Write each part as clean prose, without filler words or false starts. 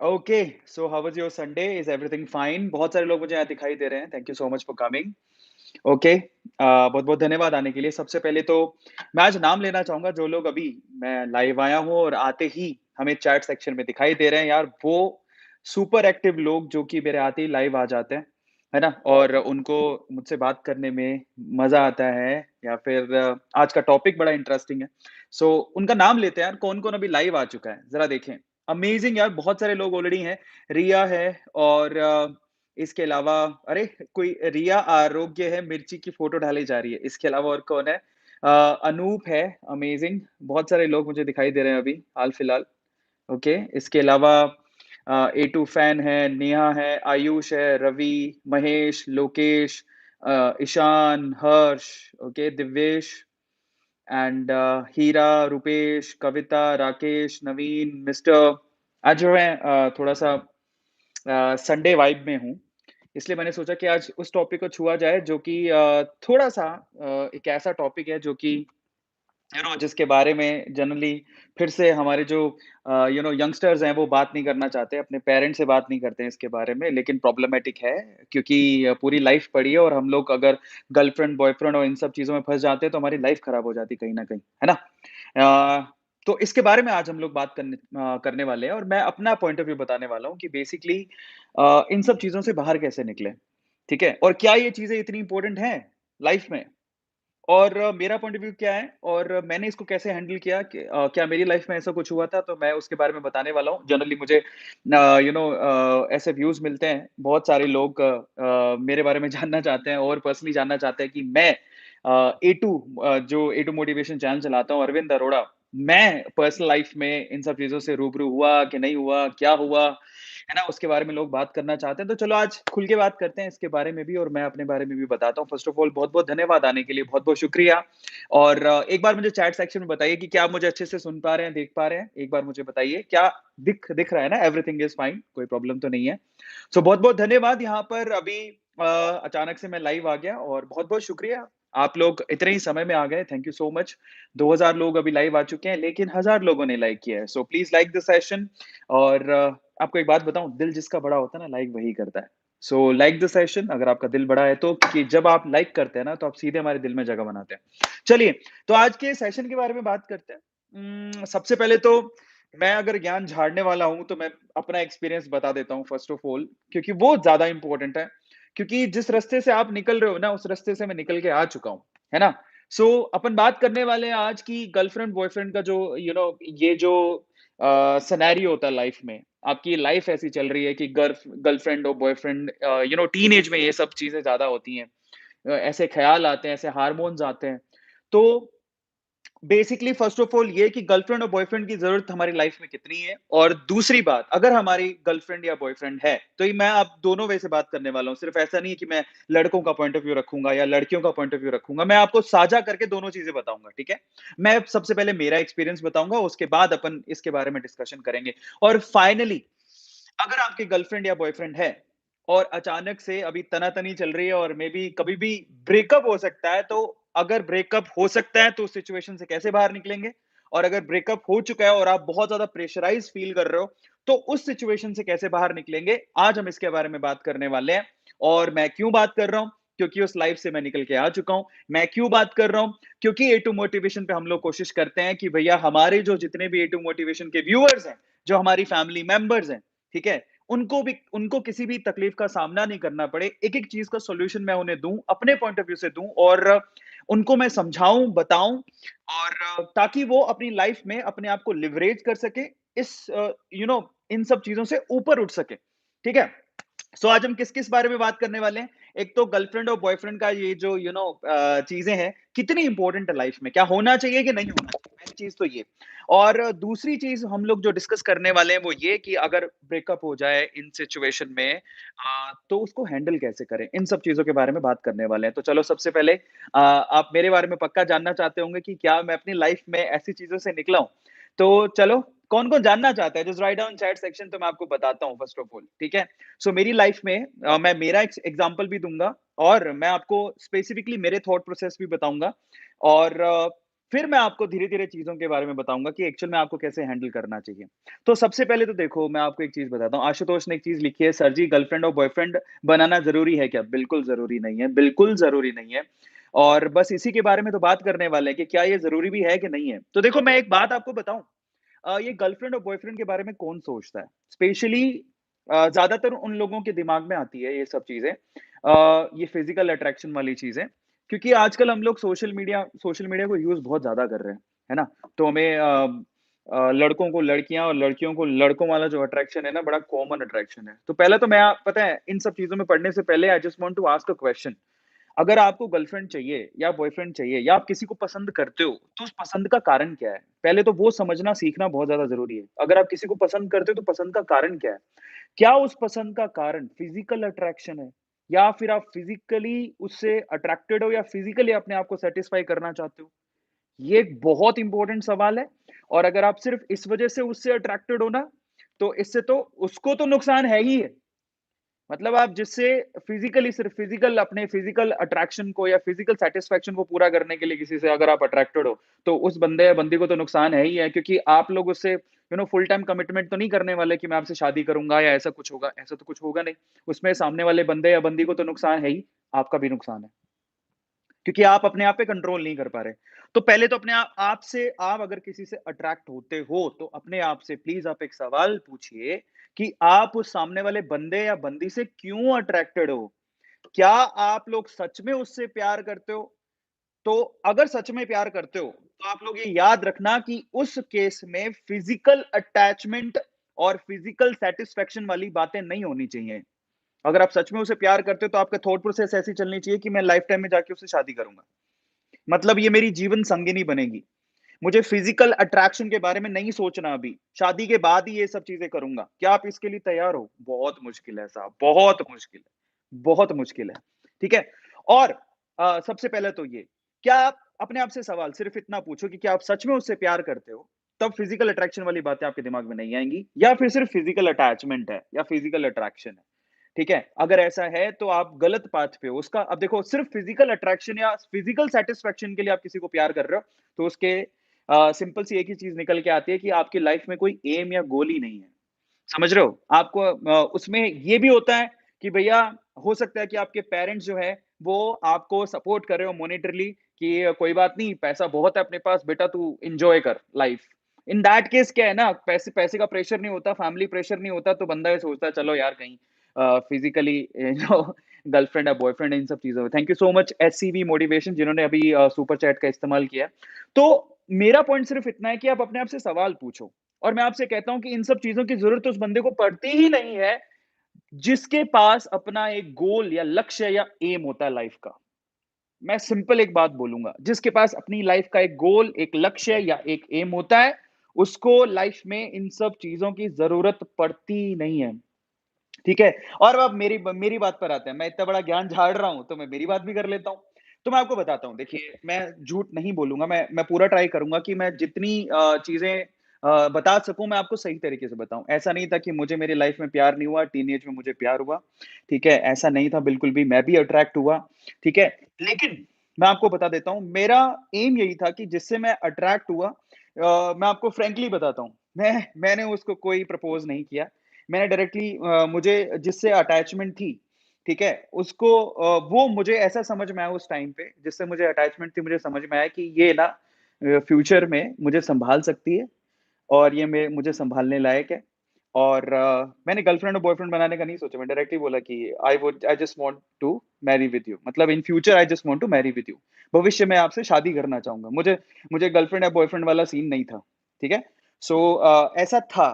Okay, so how was your Sunday? Is everything fine? बहुत सारे लोग मुझे यहाँ दिखाई दे रहे हैं। Thank you so much for coming. Okay, बहुत-बहुत धन्यवाद आने के लिए। सबसे पहले तो मैं आज नाम लेना चाहूँगा जो लोग अभी मैं लाइव आया हूँ और आते ही हमें चैट सेक्शन में दिखाई दे रहे हैं यार, वो सुपर एक्टिव लोग जो कि मेरे आते ही लाइव आ जाते हैं, है ना? और उनको मुझसे बात करने में मज़ा आता है या फिर आज का टॉपिक बड़ा इंटरेस्टिंग है। सो उनका नाम लेते हैं यार, कौन-कौन अभी लाइव आ चुका है? ज़रा देखें। अमेज़िंग यार, बहुत सारे लोग ऑलरेडी हैं। रिया है और इसके अलावा अरे! कोई रिया आरोग्य है, मिर्ची की फ़ोटो डाली जा रही है। इसके अलावा और कौन है? अनूप है, अमेज़िंग। बहुत सारे लोग मुझे दिखाई दे रहे हैं अभी हाल-फिलहाल। ओके, इसके अलावा ए टू फैन है, नेहा है, आयुष है, Ravi, Mahesh, Lokesh, Ishan, Harsh, okay, Divyesh and Heera, Rupesh, Kavita, Rakesh, Naveen, mister. आज जो है थोड़ा-सा संडे वाइब में हूँ, इसलिए मैंने सोचा कि आज उस टॉपिक को छुआ जाए जो कि थोड़ा-सा एक ऐसा टॉपिक है जो कि जिसके बारे में जनरली फिर से हमारे जो यंगस्टर्स हैं वो बात नहीं करना चाहते, अपने पेरेंट्स से बात नहीं करते हैं इसके बारे में, लेकिन प्रॉब्लमैटिक है क्योंकि पूरी लाइफ पड़ी है और हम लोग अगर गर्लफ्रेंड, बॉयफ्रेंड और इन सब चीज़ों में फँस जाते हैं तो हमारी लाइफ खराब हो जाती है कहीं न कहीं, है ना? तो इसके बारे में आज हम लोग बात करने वाले हैं और मैं अपना पॉइंट ऑफ व्यू बताने वाला हूँ कि बेसिकली इन सब चीज़ों से बाहर कैसे निकलें, ठीक है? और क्या ये चीज़ें इतनी इम्पोर्टेंट हैं लाइफ में? और मेरा पॉइंट ऑफ व्यू क्या है और मैंने इसको कैसे हैंडल किया कि क्या मेरी लाइफ में ऐसा कुछ हुआ था, तो मैं उसके बारे में बताने वाला हूँ। जनरली मुझे ऐसे व्यूज़ मिलते हैं, बहुत सारे लोग मेरे बारे में जानना चाहते हैं और पर्सनली जानना चाहते हैं कि मैं जो ए टू मोटिवेशन चैनल चलाता हूँ, अरविंद अरोड़ा, मैं पर्सनल लाइफ में इन सब चीज़ों से रूबरू हुआ कि नहीं हुआ, क्या हुआ, है ना? उसके बारे में लोग बात करना चाहते हैं, तो चलो आज खुल के बात करते हैं इसके बारे में भी और मैं अपने बारे में भी बताता हूँ। फर्स्ट ऑफ ऑल बहुत-बहुत धन्यवाद आने के लिए, बहुत-बहुत शुक्रिया और एक बार मुझे चैट सेक्शन में बताइए कि क्या आप मुझे अच्छे से सुन पा रहे हैं, देख पा रहे हैं? एक बार मुझे बताइए, क्या दिख रहा है ना? एवरीथिंग इज़ फाइन, कोई प्रॉब्लम तो नहीं है। सो बहुत-बहुत धन्यवाद यहाँ पर अभी अचानक से मैं लाइव आ गया और बहुत-बहुत शुक्रिया। आप लोग इतने ही समय में आ गए, थैंक यू सो मच। 2000 लोग अभी लाइव आ चुके हैं, लेकिन हज़ार लोगों ने लाइक किया है। So please like the session और आपको एक बात बताऊँ, दिल जिसका बड़ा होता है ना, लाइक वही करता है। सो लाइक द सेशन अगर आपका दिल बड़ा है तो, कि जब आप लाइक करते हैं ना, तो आप सीधे हमारे दिल में जगह बनाते हैं। चलिए, तो आज के सेशन के बारे में बात करते हैं। सबसे पहले तो मैं अगर ज्ञान झाड़ने वाला हूँ, तो मैं अपना एक्सपीरियंस बता देता हूँ फर्स्ट ऑफ ऑल क्योंकि वो ज़्यादा इम्पोर्टेंट है। क्योंकि जिस रास्ते से आप निकल रहे हो ना, उस रास्ते से मैं निकल के आ चुका हूँ, है ना? सो अपन बात करने वाले हैं आज की गर्लफ्रेंड बॉयफ्रेंड का जो ये जो सिनेरियो होता है लाइफ में। आपकी लाइफ ऐसी चल रही है कि गर्लफ्रेंड और बॉयफ्रेंड टीनेज में ये सब चीज़ें ज़्यादा होती हैं। ऐसे ख़्याल आते हैं, ऐसे हार्मोन्स आते हैं। तो बेसिकली फर्स्ट ऑफ ऑल ये कि गर्लफ्रेंड और बॉयफ्रेंड की ज़रूरत हमारी लाइफ में कितनी है और दूसरी बात, अगर हमारी गर्लफ्रेंड या बॉयफ्रेंड है, तो ये मैं आप दोनों वे से बात करने वाला हूँ। सिर्फ़ ऐसा नहीं है कि मैं लड़कों का पॉइंट ऑफ व्यू रखूँगा या लड़कियों का पॉइंट ऑफ व्यू रखूँगा। मैं आपको साझा करके दोनों चीज़ें बताऊँगा, ठीक है? मैं सबसे पहले मेरा एक्सपीरियंस बताऊँगा, उसके बाद अपन इसके बारे में डिस्कशन करेंगे और फाइनली अगर आपकी गर्लफ्रेंड या बॉयफ्रेंड है और अचानक से अभी तना-तनी चल रही है और मेबी कभी भी ब्रेकअप हो सकता है, तो अगर ब्रेकअप हो सकता है, तो उस सिचुएशन से कैसे बाहर निकलेंगे? और अगर ब्रेकअप हो चुका है और आप बहुत ज़्यादा प्रेशराइज़ फ़ील कर रहे हो, तो उस सिचुएशन से कैसे बाहर निकलेंगे? आज हम इसके बारे में बात करने वाले हैं और मैं क्यों बात कर रहा हूँ? क्योंकि उस लाइफ़ से मैं निकल के आ चुका हूँ। मैं क्यों बात कर रहा हूँ? क्योंकि ए टू मोटिवेशन पे हम लोग कोशिश करते हैं कि भैया हमारे जो जितने भी ए टू मोटिवेशन के व्यूअर्स हैं, जो हमारी फैमिली मेंबर्स हैं, ठीक है? उनको किसी भी तकलीफ का सामना नहीं करना पड़े, एक-एक चीज़ का सॉल्यूशन मैं उन्हें दूँ, अपने पॉइंट ऑफ व्यू से दूँ और उनको मैं समझाऊँ, बताऊँ और ताकि वो अपनी लाइफ में अपने आप को लिवरेज कर सकें, इन सब चीज़ों से ऊपर उठ सकें, ठीक है? सो आज हम किस-किस बारे में बात करने वाले हैं? एक तो गर्लफ्रेंड और बॉयफ्रेंड का ये जो चीज़ें हैं, कितनी इम्पोर्टेंट है लाइफ में? क्या होना चाहिए कि नहीं होना चाहिए? पहली चीज़ तो ये। और दूसरी चीज़ हम लोग जो डिस्कस करने वाले हैं वो ये कि अगर ब्रेकअप हो जाए इन सिचुएशन में तो उसको हैंडल कैसे करें? इन सब चीज़ों के बारे में बात करने वाले हैं। तो चलो सबसे पहले आप मेरे बारे में पक्का जानना चाहते होंगे कि क्या मैं अपनी लाइफ में ऐसी चीज़ों से निकला हूँ? तो चलो कौन-कौन जानना चाहता है? Just write down chat section तो मैं आपको बताता हूँ फर्स्ट ऑफ ऑल, ठीक है? सो मेरी लाइफ में मैं मेरा एग्जांपल भी दूँगा और मैं आपको स्पेसिफिकली मेरे थॉट प्रोसेस भी बताऊँगा और फिर मैं आपको धीरे-धीरे चीज़ों के बारे में बताऊँगा कि एक्चुअल में आपको कैसे हैंडल करना चाहिए। तो सबसे पहले तो देखो, मैं आपको एक चीज़ बताता हूँ, आशुतोष ने एक चीज़ लिखी है, "सर जी, गर्लफ्रेंड और बॉयफ्रेंड बनाना ज़रूरी है क्या?" बिल्कुल ज़रूरी नहीं है, बिल्कुल ज़रूरी नहीं है। और बस इसी के बारे में तो बात करने वाले हैं कि क्या ये ज़रूरी भी है कि नहीं है। तो देखो, मैं एक बात आपको बताऊँ, ये गर्लफ्रेंड और बॉयफ्रेंड के बारे में कौन सोचता है? स्पेशली ज़्यादातर उन लोगों के दिमाग में आती है ये सब चीज़ें, ये फिज़िकल अट्रैक्शन वाली चीज़ें, क्योंकि आजकल हम लोग सोशल मीडिया को यूज़ बहुत ज़्यादा कर रहे हैं, है ना? तो हमें लड़कों को लड़कियाँ और लड़कियों को लड़कों वाला जो अट्रैक्शन है ना, बड़ा कॉमन अट्रैक्शन है। तो पहले तो मैं पता है, इन सब चीज़ों में पढ़ने से पहले I just want to ask a question. अगर आपको गर्लफ्रेंड चाहिए या बॉयफ्रेंड चाहिए या आप किसी को पसंद करते हो, तो उस पसंद का कारण क्या है? पहले तो वो समझना सीखना बहुत ज़्यादा ज़रूरी है। अगर आप किसी को पसंद करते हो, तो पसंद का कारण क्या है? क्या उस पसंद का कारण फिजिकल अट्रैक्शन है? या फिर आप फिजिकली उससे अट्रैक्टेड हो या फिजिकली अपने आप को सैटिस्फाई करना चाहते हो? ये एक बहुत इंपॉर्टेंट सवाल है। और अगर आप सिर्फ़ इस वज़ह से उससे अट्रैक्टेड हो ना, तो इससे तो उसको तो नुकसान है ही है। मतलब आप जिससे फिजिकली सिर्फ फिजिकल अपने फिजिकल अट्रैक्शन को या फिजिकल सैटिस्फैक्शन को पूरा करने के लिए किसी से अगर आप अट्रैक्टेड हो, तो उस बंदे या बंदी को तो नुकसान है ही है, क्योंकि आप लोग उससे फुल टाइम कमिटमेंट तो नहीं करने वाले कि मैं आपसे शादी करूँगा या ऐसा कुछ होगा, ऐसा तो कुछ होगा नहीं। उसमें सामने वाले बंदे या बंदी को तो नुकसान है ही, आपका भी नुकसान है। क्योंकि आप अपने आप पे कंट्रोल नहीं कर पा रहे। तो पहले तो अपने आप से, आप अगर किसी से अट्रैक्ट होते हो, तो अपने आप से प्लीज़ आप एक सवाल पूछिए कि आप उस सामने वाले बंदे या बंदी से क्यों अट्रैक्टेड हो? क्या आप लोग सच में उससे प्यार करते हो? तो अगर सच में प्यार करते हो, तो आप लोग ये याद रखना कि उस केस में फिज़िकल अटैचमेंट और फिज़िकल सैटिस्फैक्शन वाली बातें नहीं होनी चाहिए। अगर आप सच में उसे प्यार करते हो, तो आपका थॉट प्रोसेस ऐसी चलनी चाहिए कि मैं लाइफ टाइम में जाके उससे शादी करूँगा। मतलब ये मेरी जीवन संगिनी बनेगी। मुझे फिजिकल अट्रैक्शन के बारे में नहीं सोचना अभी। शादी के बाद ही ये सब चीज़ें करूँगा। क्या आप इसके लिए तैयार हो? बहुत मुश्किल है साहब, बहुत मुश्किल है। बहुत मुश्किल है। ठीक है? और सबसे पहले तो ये, क्या आप अपने आप से सवाल सिर्फ़ इतना पूछो कि क्या आप सच में उससे प्यार करते हो? तब फिजिकल अट्रैक्शन वाली बातें आपके दिमाग में नहीं आएँगी, या फिर सिर्फ़ फिजिकल अटैचमेंट है या फिजिकल अट्रैक्शन है। ठीक है? अगर ऐसा है, तो आप गलत पाथ पे हो। उसका अब देखो, सिर्फ़ फिजिकल अट्रैक्शन या फिजिकल सैटिस्फैक्शन के लिए आप किसी को प्यार कर रहे हो, तो उसके सिंपल सी एक ही चीज़ निकल के आती है कि आपकी लाइफ़ में कोई एम या गोल ही नहीं है। समझ रहे हो? आपको उसमें ये भी होता है कि भैया, हो सकता है कि आपके पेरेंट्स जो है, वो आपको सपोर्ट कर रहे हो मॉनेटरीली कि कोई बात नहीं, पैसा बहुत है अपने पास, बेटा तू एन्जॉय कर लाइफ़। इन दैट केस क्या है ना, पैसे पैसे का प्रेशर नहीं होता, फैमिली प्रेशर नहीं होता, तो बंदा ये सोचता है चलो यार कहीं फिज़िकली गर्लफ्रेंड या बॉयफ्रेंड, इन सब चीज़ों में। Thank you so much SCV motivation, जिन्होंने अभी सुपर चैट का इस्तेमाल किया। तो मेरा पॉइंट सिर्फ़ इतना है कि आप अपने आप से सवाल पूछो। और मैं आपसे कहता हूँ कि इन सब चीज़ों की ज़रूरत उस बंदे को पड़ती ही नहीं है, जिसके पास अपना एक गोल या लक्ष्य या एम होता है लाइफ़ का। मैं सिंपल एक बात बोलूँगा, जिसके पास अपनी लाइफ़ का एक गोल, एक लक्ष्य या एक एम होता है, उसको लाइफ़ में इन सब चीज़ों की ज़रूरत पड़ती नहीं है। ठीक है? और अब मेरी बात पर आते हैं। मैं इतना बड़ा ज्ञान झाड़ रहा हूँ, तो मैं मेरी बात भी कर लेता हूँ। तो मैं आपको बताता हूँ, देखिए, मैं झूठ नहीं बोलूँगा, मैं पूरा ट्राई करूँगा कि मैं जितनी चीज़ें बता सकूँ, मैं आपको सही तरीके से बताऊँ। ऐसा नहीं था कि मुझे मेरी लाइफ़ में प्यार नहीं हुआ, टीनेज में मुझे प्यार हुआ, ठीक है? ऐसा नहीं था बिल्कुल भी, मैं भी अट्रैक्ट हुआ, ठीक है? लेकिन मैं आपको बता देता हूँ, मेरा एम यही था कि जिससे मैं अट्रैक्ट हुआ, मैं आपको फ्रैंकली बताता हूँ, मैंने उसको कोई प्रपोज़ नहीं किया। मैंने डायरेक्टली मुझे जिससे अटैचमेंट थी, ठीक है? उसको वो मुझे ऐसा समझ में आया उस टाइम पे, जिससे मुझे अटैचमेंट थी, मुझे समझ में आया कि ये ना फ्यूचर में मुझे सँभाल सकती है और ये मैं मुझे सँभालने लायक है। और मैंने गर्लफ्रेंड और बॉयफ्रेंड बनाने का नहीं सोचा, मैं डायरेक्टली बोला कि I just want to marry with you, मतलब in future I just want to marry with you. भविष्य में आपसे शादी करना चाहूँगा। मुझे मुझे गर्लफ्रेंड या बॉयफ्रेंड वाला सीन नहीं था, ठीक है? सो ऐसा था,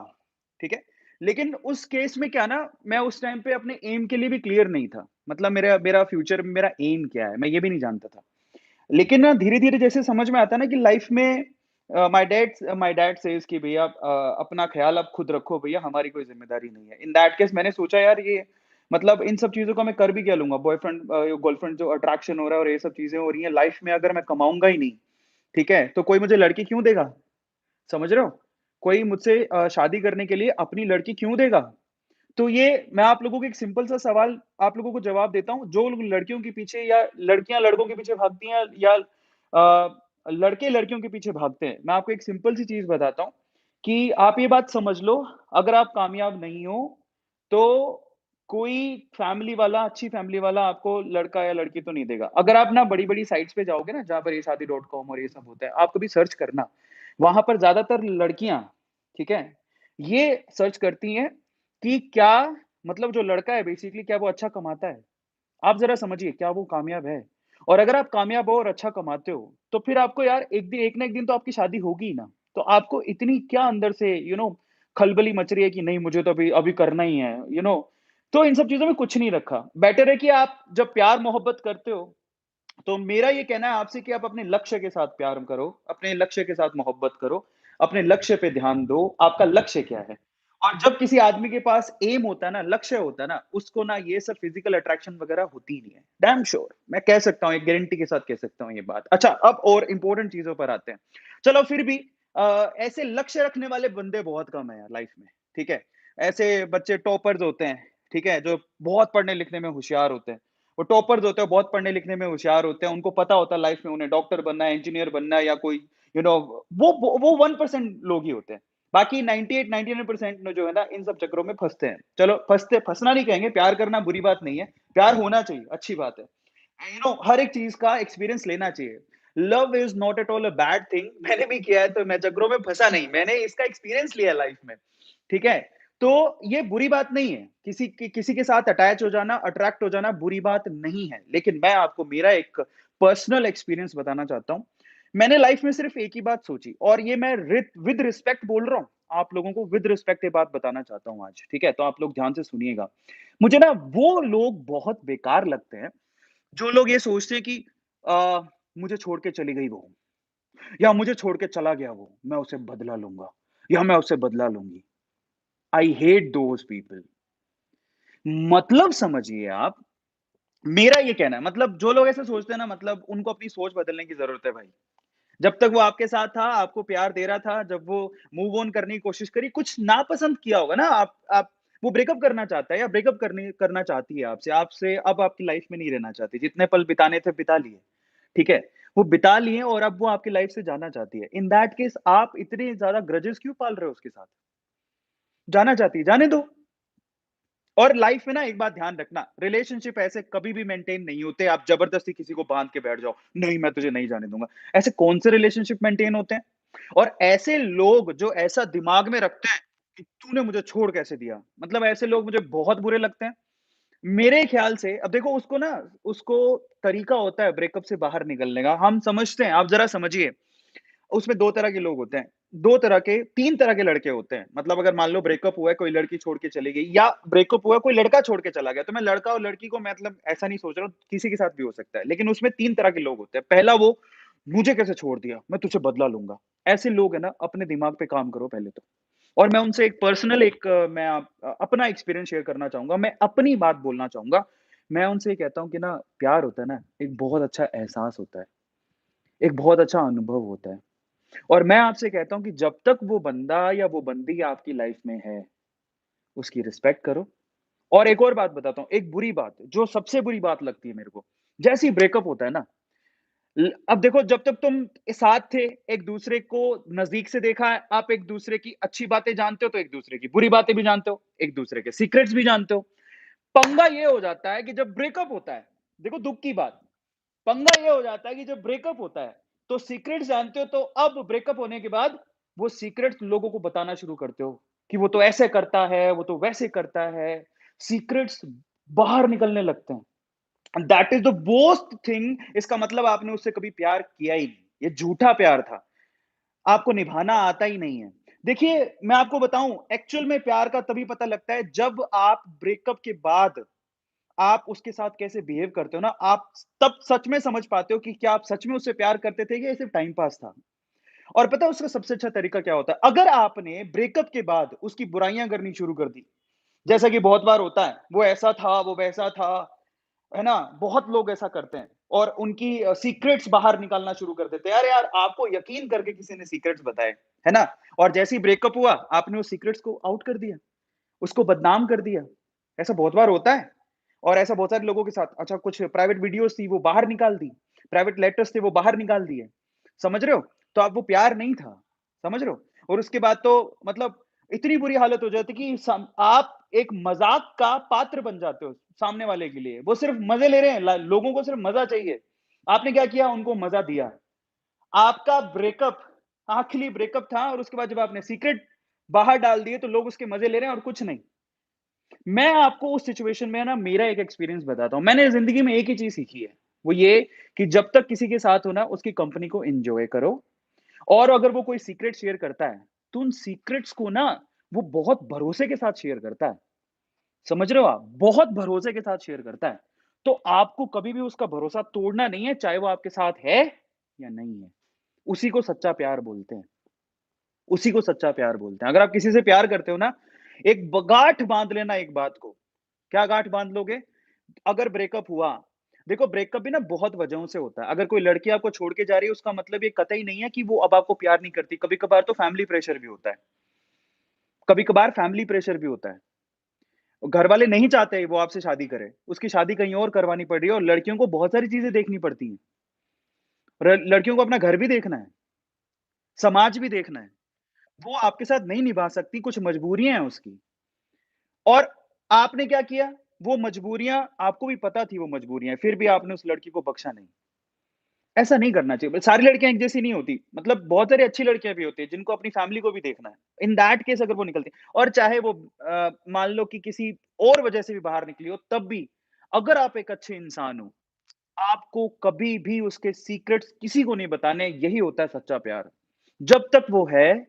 ठीक है? लेकिन उस केस में क्या ना, मैं उस टाइम पे अपने एम के लिए भी क्लियर नहीं था। मतलब मेरा मेरा फ्यूचर में मेरा एम क्या है, मैं ये भी नहीं जानता था। लेकिन ना धीरे-धीरे जैसे समझ में आता है ना कि लाइफ में माय डैड सेज़ कि भैया अपना ख़्याल आप खुद रखो भैया, हमारी कोई ज़िम्मेदारी नहीं है। इन दैट केस मैंने सोचा यार, ये मतलब इन सब चीज़ों का मैं कर भी क्या लूँगा? बॉयफ्रेंड गर्लफ्रेंड जो अट्रैक्शन हो रहा है और ये सब चीज़ें हो रही हैं लाइफ में, अगर मैं कमाऊँगा ही नहीं, ठीक है? तो कोई मुझे लड़की क्यों देगा? समझ रहे हो? कोई मुझसे शादी करने के लिए अपनी लड़की क्यों देगा? तो ये मैं आप लोगों को एक सिंपल सा सवाल आप लोगों को जवाब देता हूँ, जो लोग लड़कियों के पीछे या लड़कियाँ लड़कों के पीछे भागती हैं या लड़के लड़कियों के पीछे भागते हैं। मैं आपको एक सिंपल सी चीज़ बताता हूँ कि आप ये बात समझ लो, अगर आप कामयाब नहीं हो, तो कोई फैमिली वाला, अच्छी फैमिली वाला आपको लड़का या लड़की तो नहीं देगा। अगर आप ना बड़ी-बड़ी साइट्स पे जाओगे ना, जहाँ पर ये शादी डॉट कॉम और ये सब होता है, आप कभी सर्च करना, वहाँ पर ज़्यादातर लड़कियाँ, ठीक है? ये सर्च करती हैं कि क्या मतलब जो लड़का है बेसिकली क्या वो अच्छा कमाता है? आप ज़रा समझिए, क्या वो कामयाब है? और अगर आप कामयाब हो और अच्छा कमाते हो, तो फिर आपको यार एक ना एक दिन तो आपकी शादी होगी ही ना। तो आपको इतनी क्या अंदर से खलबली मच रही है कि नहीं मुझे तो अभी अभी करना ही है, तो इन सब चीज़ों में कुछ नहीं रखा। बेटर है कि आप जब प्यार-मोहब्बत करते हो, तो मेरा ये कहना है आपसे कि आप अपने लक्ष्य के साथ प्यार करो, अपने लक्ष्य के साथ मोहब्बत करो, अपने लक्ष्य पे ध्यान दो, आपका लक्ष्य क्या है? और जब किसी आदमी के पास एम होता है ना, लक्ष्य होता है ना, उसको ना ये सब फिज़िकल अट्रैक्शन वगैरह होती ही नहीं है। डैम श्योर मैं कह सकता हूँ, एक गारंटी के साथ कह सकता हूँ ये बात। अच्छा, अब और इम्पोर्टेंट चीज़ों पर आते हैं। चलो फिर भी ऐसे लक्ष्य रखने वाले बंदे बहुत कम हैं यार लाइफ़ में, ठीक है? ऐसे बच्चे टॉपर्स होते हैं, ठीक है? जो बहुत पढ़ने-लिखने में होशियार होते हैं। वो टॉपर्स होते हैं, बहुत पढ़ने लिखने में होशियार होते हैं, उनको पता होता है लाइफ में उन्हें डॉक्टर बनना है, इंजीनियर बनना है या कोई यू नो वो 1% लोग ही होते हैं। बाकी 98-99% में जो है ना इन सब चक्करों में फँसते हैं। चलो फँसना नहीं कहेंगे, प्यार करना बुरी बात नहीं है, प्यार होना चाहिए, अच्छी बात है। हर एक चीज़ का एक्सपीरियंस लेना चाहिए। Love is not at all a bad thing मैंने भी किया है तो मैं चक्करों में फँसा नहीं, मैंने इसका एक्सपीरियंस लिया है लाइफ में, ठीक है? तो ये बुरी बात नहीं है। किसी के साथ अटैच हो जाना, अट्रैक्ट हो जाना बुरी बात नहीं है। लेकिन मैं आपको मेरा एक पर्सनल एक्सपीरियंस बताना चाहता हूँ। मैंने लाइफ में सिर्फ़ एक ही बात सोची और ये मैं विद रिस्पेक्ट बोल रहा हूँ। आप लोगों को विद रिस्पेक्ट ये बात बताना चाहता हूँ आज, ठीक है? तो आप लोग ध्यान से सुनिएगा। मुझे ना वो लोग बहुत बेकार लगते हैं, जो लोग ये सोचते हैं कि अ, मुझे छोड़ के चली गई वो या मुझे छोड़ के चला गया वो, मैं उसे बदला लूँगा या मैं उससे बदला लूँगी। I hate those people. मतलब समझिए आप, मेरा ये कहना है मतलब जो लोग ऐसे सोचते हैं ना मतलब उनको अपनी सोच बदलने की ज़रूरत है भाई। जब तक वो आपके साथ था, आपको प्यार दे रहा था, जब वो मूव ऑन करने की कोशिश करी, कुछ नापसंद किया होगा ना आप वो ब्रेकअप करना चाहता है या ब्रेकअप करना चाहती है आपसे, आपसे अब आपकी लाइफ़ में नहीं रहना चाहती। जितने पल बिताने थे बिता लिए, ठीक है? वो बिता लिए और अब वो आपकी लाइफ़ से जाना चाहती है। इन दैट केस आप इतने ज़्यादा ग्रजेस क्यों पाल रहे हो उसके साथ? जाना चाहती है, जाने दो। और लाइफ में ना एक बात ध्यान रखना, रिलेशनशिप ऐसे कभी भी मेंटेन नहीं होते, आप ज़बरदस्ती किसी को बाँध के बैठ जाओ, नहीं मैं तुझे नहीं जाने दूँगा। ऐसे कौन से रिलेशनशिप मेंटेन होते हैं? और ऐसे लोग जो ऐसा दिमाग में रखते हैं कि तूने मुझे छोड़ कैसे दिया? मतलब ऐसे लोग मुझे बहुत बुरे लगते हैं। मेरे ख्याल से अब देखो उसको तरीका होता है ब्रेकअप से बाहर निकलने का, हम समझते हैं, आप ज़रा समझिए। उसमें 2 तरह के लोग होते हैं। 2 तरह के 3 तरह के लड़के होते हैं। मतलब अगर मान लो ब्रेकअप हुआ है, कोई लड़की छोड़ के चली गई या ब्रेकअप हुआ है, कोई लड़का छोड़ के चला गया, तो मैं लड़का और लड़की को मतलब ऐसा नहीं सोच रहा हूँ, किसी के साथ भी हो सकता है। लेकिन उसमें 3 तरह के लोग होते हैं। पहला वो, मुझे कैसे छोड़ दिया? मैं तुझसे बदला लूँगा। ऐसे लोग हैं ना, अपने दिमाग पे काम करो पहले तो। और मैं उनसे एक पर्सनल अपना एक्सपीरियंस शेयर करना चाहूँगा। मैं अपनी बात बोलना चाहूँगा। मैं उनसे ये कहता हूँ कि ना प्यार होता है ना, एक बहुत अच्छा एहसास होता है। एक बहुत अच्छा अनुभव होता है। और मैं आपसे कहता हूँ कि जब तक वो बंदा या वो बंदी आपकी लाइफ में है, उसकी रिस्पेक्ट करो। और एक और बात बताता हूँ, एक बुरी बात, जो सबसे बुरी बात लगती है मेरे को, जैसे ही ब्रेकअप होता है ना, अब देखो जब तक तुम साथ थे, एक-दूसरे को नज़दीक से देखा है, आप एक-दूसरे की अच्छी बातें जानते हो, तो एक-दूसरे की बुरी बातें भी जानते हो, एक-दूसरे के सीक्रेट्स भी जानते हो। पंगा ये हो जाता है कि जब ब्रेकअप होता है, देखो दुःख की बात, पंगा ये हो जाता है कि जब ब्रेकअप होता है, तो सीक्रेट्स जानते हो तो अब ब्रेकअप होने के बाद वो सीक्रेट्स लोगों को बताना शुरू करते हो, कि वो तो ऐसे करता है, वो तो वैसे करता है। सीक्रेट्स बाहर निकलने लगते हैं। And that is the worst thing इसका मतलब आपने उससे कभी प्यार किया ही नहीं। ये झूठा प्यार था। आपको निभाना आता ही नहीं है। देखिए, मैं आपको बताऊँ एक्चुअल में प्यार का तभी पता लगता है जब आप ब्रेकअप के बाद आप उसके साथ कैसे बिहेव करते हो ना, आप तब सच में समझ पाते हो कि क्या आप सच में उससे प्यार करते थे या ये सिर्फ़ टाइम पास था। और पता है उसका सबसे अच्छा तरीका क्या होता है? अगर आपने ब्रेकअप के बाद उसकी बुराइयाँ करनी शुरू कर दी, जैसा कि बहुत बार होता है, वो ऐसा था, वो वैसा था, है ना? बहुत लोग ऐसा करते हैं और उनकी सीक्रेट्स बाहर निकालना शुरू कर देते हैं। अरे यार, आपको यकीन करके किसी ने सीक्रेट्स बताए, है ना? और जैसे ही ब्रेकअप हुआ, आपने उस सीक्रेट्स को आउट कर दिया, उसको बदनाम कर दिया। ऐसा बहुत बार होता है और ऐसा बहुत सारे लोगों के साथ अच्छा कुछ प्राइवेट वीडियोज़ थी वो बाहर निकाल दी, प्राइवेट लेटर्स थे वो बाहर निकाल दिए। समझ रहे हो? तो अब वो प्यार नहीं था, समझ रहे हो? और उसके बाद तो मतलब इतनी बुरी हालत हो जाती कि आप एक मज़ाक का पात्र बन जाते हो सामने वाले के लिए। वो सिर्फ़ मज़े ले रहे हैं, लोगों को सिर्फ़ मज़ा चाहिए। आपने क्या किया? उनको मज़ा दिया। आपका ब्रेकअप आखिरी ब्रेकअप था और उसके बाद जब आपने सीक्रेट बाहर डाल दिए, तो लोग उसके मज़े ले रहे हैं और कुछ नहीं। मैं आपको उस सिचुएशन में ना मेरा एक एक्सपीरियंस बताता हूँ। मैंने ज़िंदगी में एक ही चीज़ सीखी है, वो ये कि जब तक किसी के साथ हो ना, उसकी कंपनी को एन्जॉय करो और अगर वो कोई सीक्रेट शेयर करता है, तो उन सीक्रेट्स को ना वो बहुत भरोसे के साथ शेयर करता है। समझ रहे हो आप? बहुत भरोसे के साथ शेयर करता है। तो आपको कभी भी उसका भरोसा तोड़ना नहीं है, चाहे वो आपके साथ है या नहीं है। उसी को सच्चा प्यार बोलते हैं। उसी को सच्चा प्यार बोलते हैं। अगर आप किसी से प्यार करते हो ना, एक गाँठ बाँध लेना एक बात को। क्या गाँठ बाँध लोगे? अगर ब्रेकअप हुआ, देखो ब्रेकअप भी ना बहुत वजहों से होता है। अगर कोई लड़की आपको छोड़ के जा रही है, उसका मतलब ये कतई नहीं है कि वो अब आपको प्यार नहीं करती। कभी-कभार तो फैमिली प्रेशर भी होता है। कभी-कभार फैमिली प्रेशर भी होता है। घर वाले नहीं चाहते वो आपसे शादी करे। उसकी शादी कहीं और करवानी पड़ रही है और लड़कियों को बहुत सारी चीज़ें देखनी पड़ती हैं। लड़कियों को अपना घर भी देखना है, समाज भी देखना है। वो आपके साथ नहीं निभा सकती, कुछ मजबूरियाँ हैं उसकी। और आपने क्या किया? वो मजबूरियाँ आपको भी पता थी वो मजबूरियाँ, फिर भी आपने उस लड़की को बख्शा नहीं। ऐसा नहीं करना चाहिए। सारी लड़कियाँ एक जैसी नहीं होती। मतलब बहुत सारी अच्छी लड़कियाँ भी होती हैं, जिनको अपनी फैमिली को भी देखना है। इन दैट केस अगर वो निकलती हैं और चाहे वो मान लो कि किसी और वजह से भी बाहर निकली हो, तब भी अगर आप एक अच्छे इंसान हो, आपको कभी भी उसके सीक्रेट्स किसी को नहीं बताने, यही होता है सच्चा प्यार। जब तक वो है,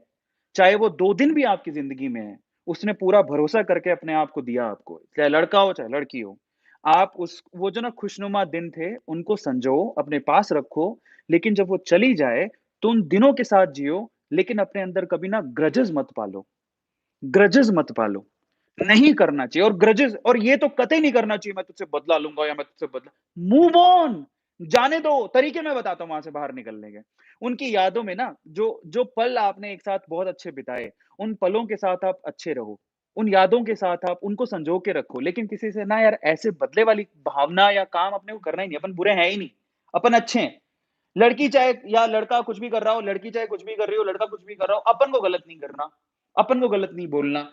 चाहे वो 2 दिन भी आपकी ज़िंदगी में है, उसने पूरा भरोसा करके अपने आप को दिया आपको, चाहे लड़का हो, चाहे लड़की हो। आप उस वो जो ना खुशनुमा दिन थे, उनको संजो, अपने पास रखो, लेकिन जब वो चली जाए, तो उन दिनों के साथ जियो, लेकिन अपने अंदर कभी ना ग्रजेस मत पालो। ग्रजेस मत पालो। नहीं करना चाहिए और ग्रजेस और ये तो कतई नहीं करना चाहिए मैं तुझसे बदला लूँगा या मैं तुझसे बदला मूव ऑन जाने दो, तरीके मैं बताता हूँ वहाँ से बाहर निकलने के। उनकी यादों में ना जो पल आपने एक साथ बहुत अच्छे बिताए, उन पलों के साथ आप अच्छे रहो। उन यादों के साथ आप उनको संजो के रखो, लेकिन किसी से ना यार ऐसे बदले वाली भावना या काम अपने को करना ही नहीं, अपन बुरे हैं ही नहीं, अपन अच्छे हैं। लड़की चाहे या लड़का कुछ भी कर रहा हो, लड़की चाहे कुछ भी कर रही हो, लड़का कुछ भी कर रहा हो, अपन को गलत नहीं करना, अपन को गलत नहीं बोलना।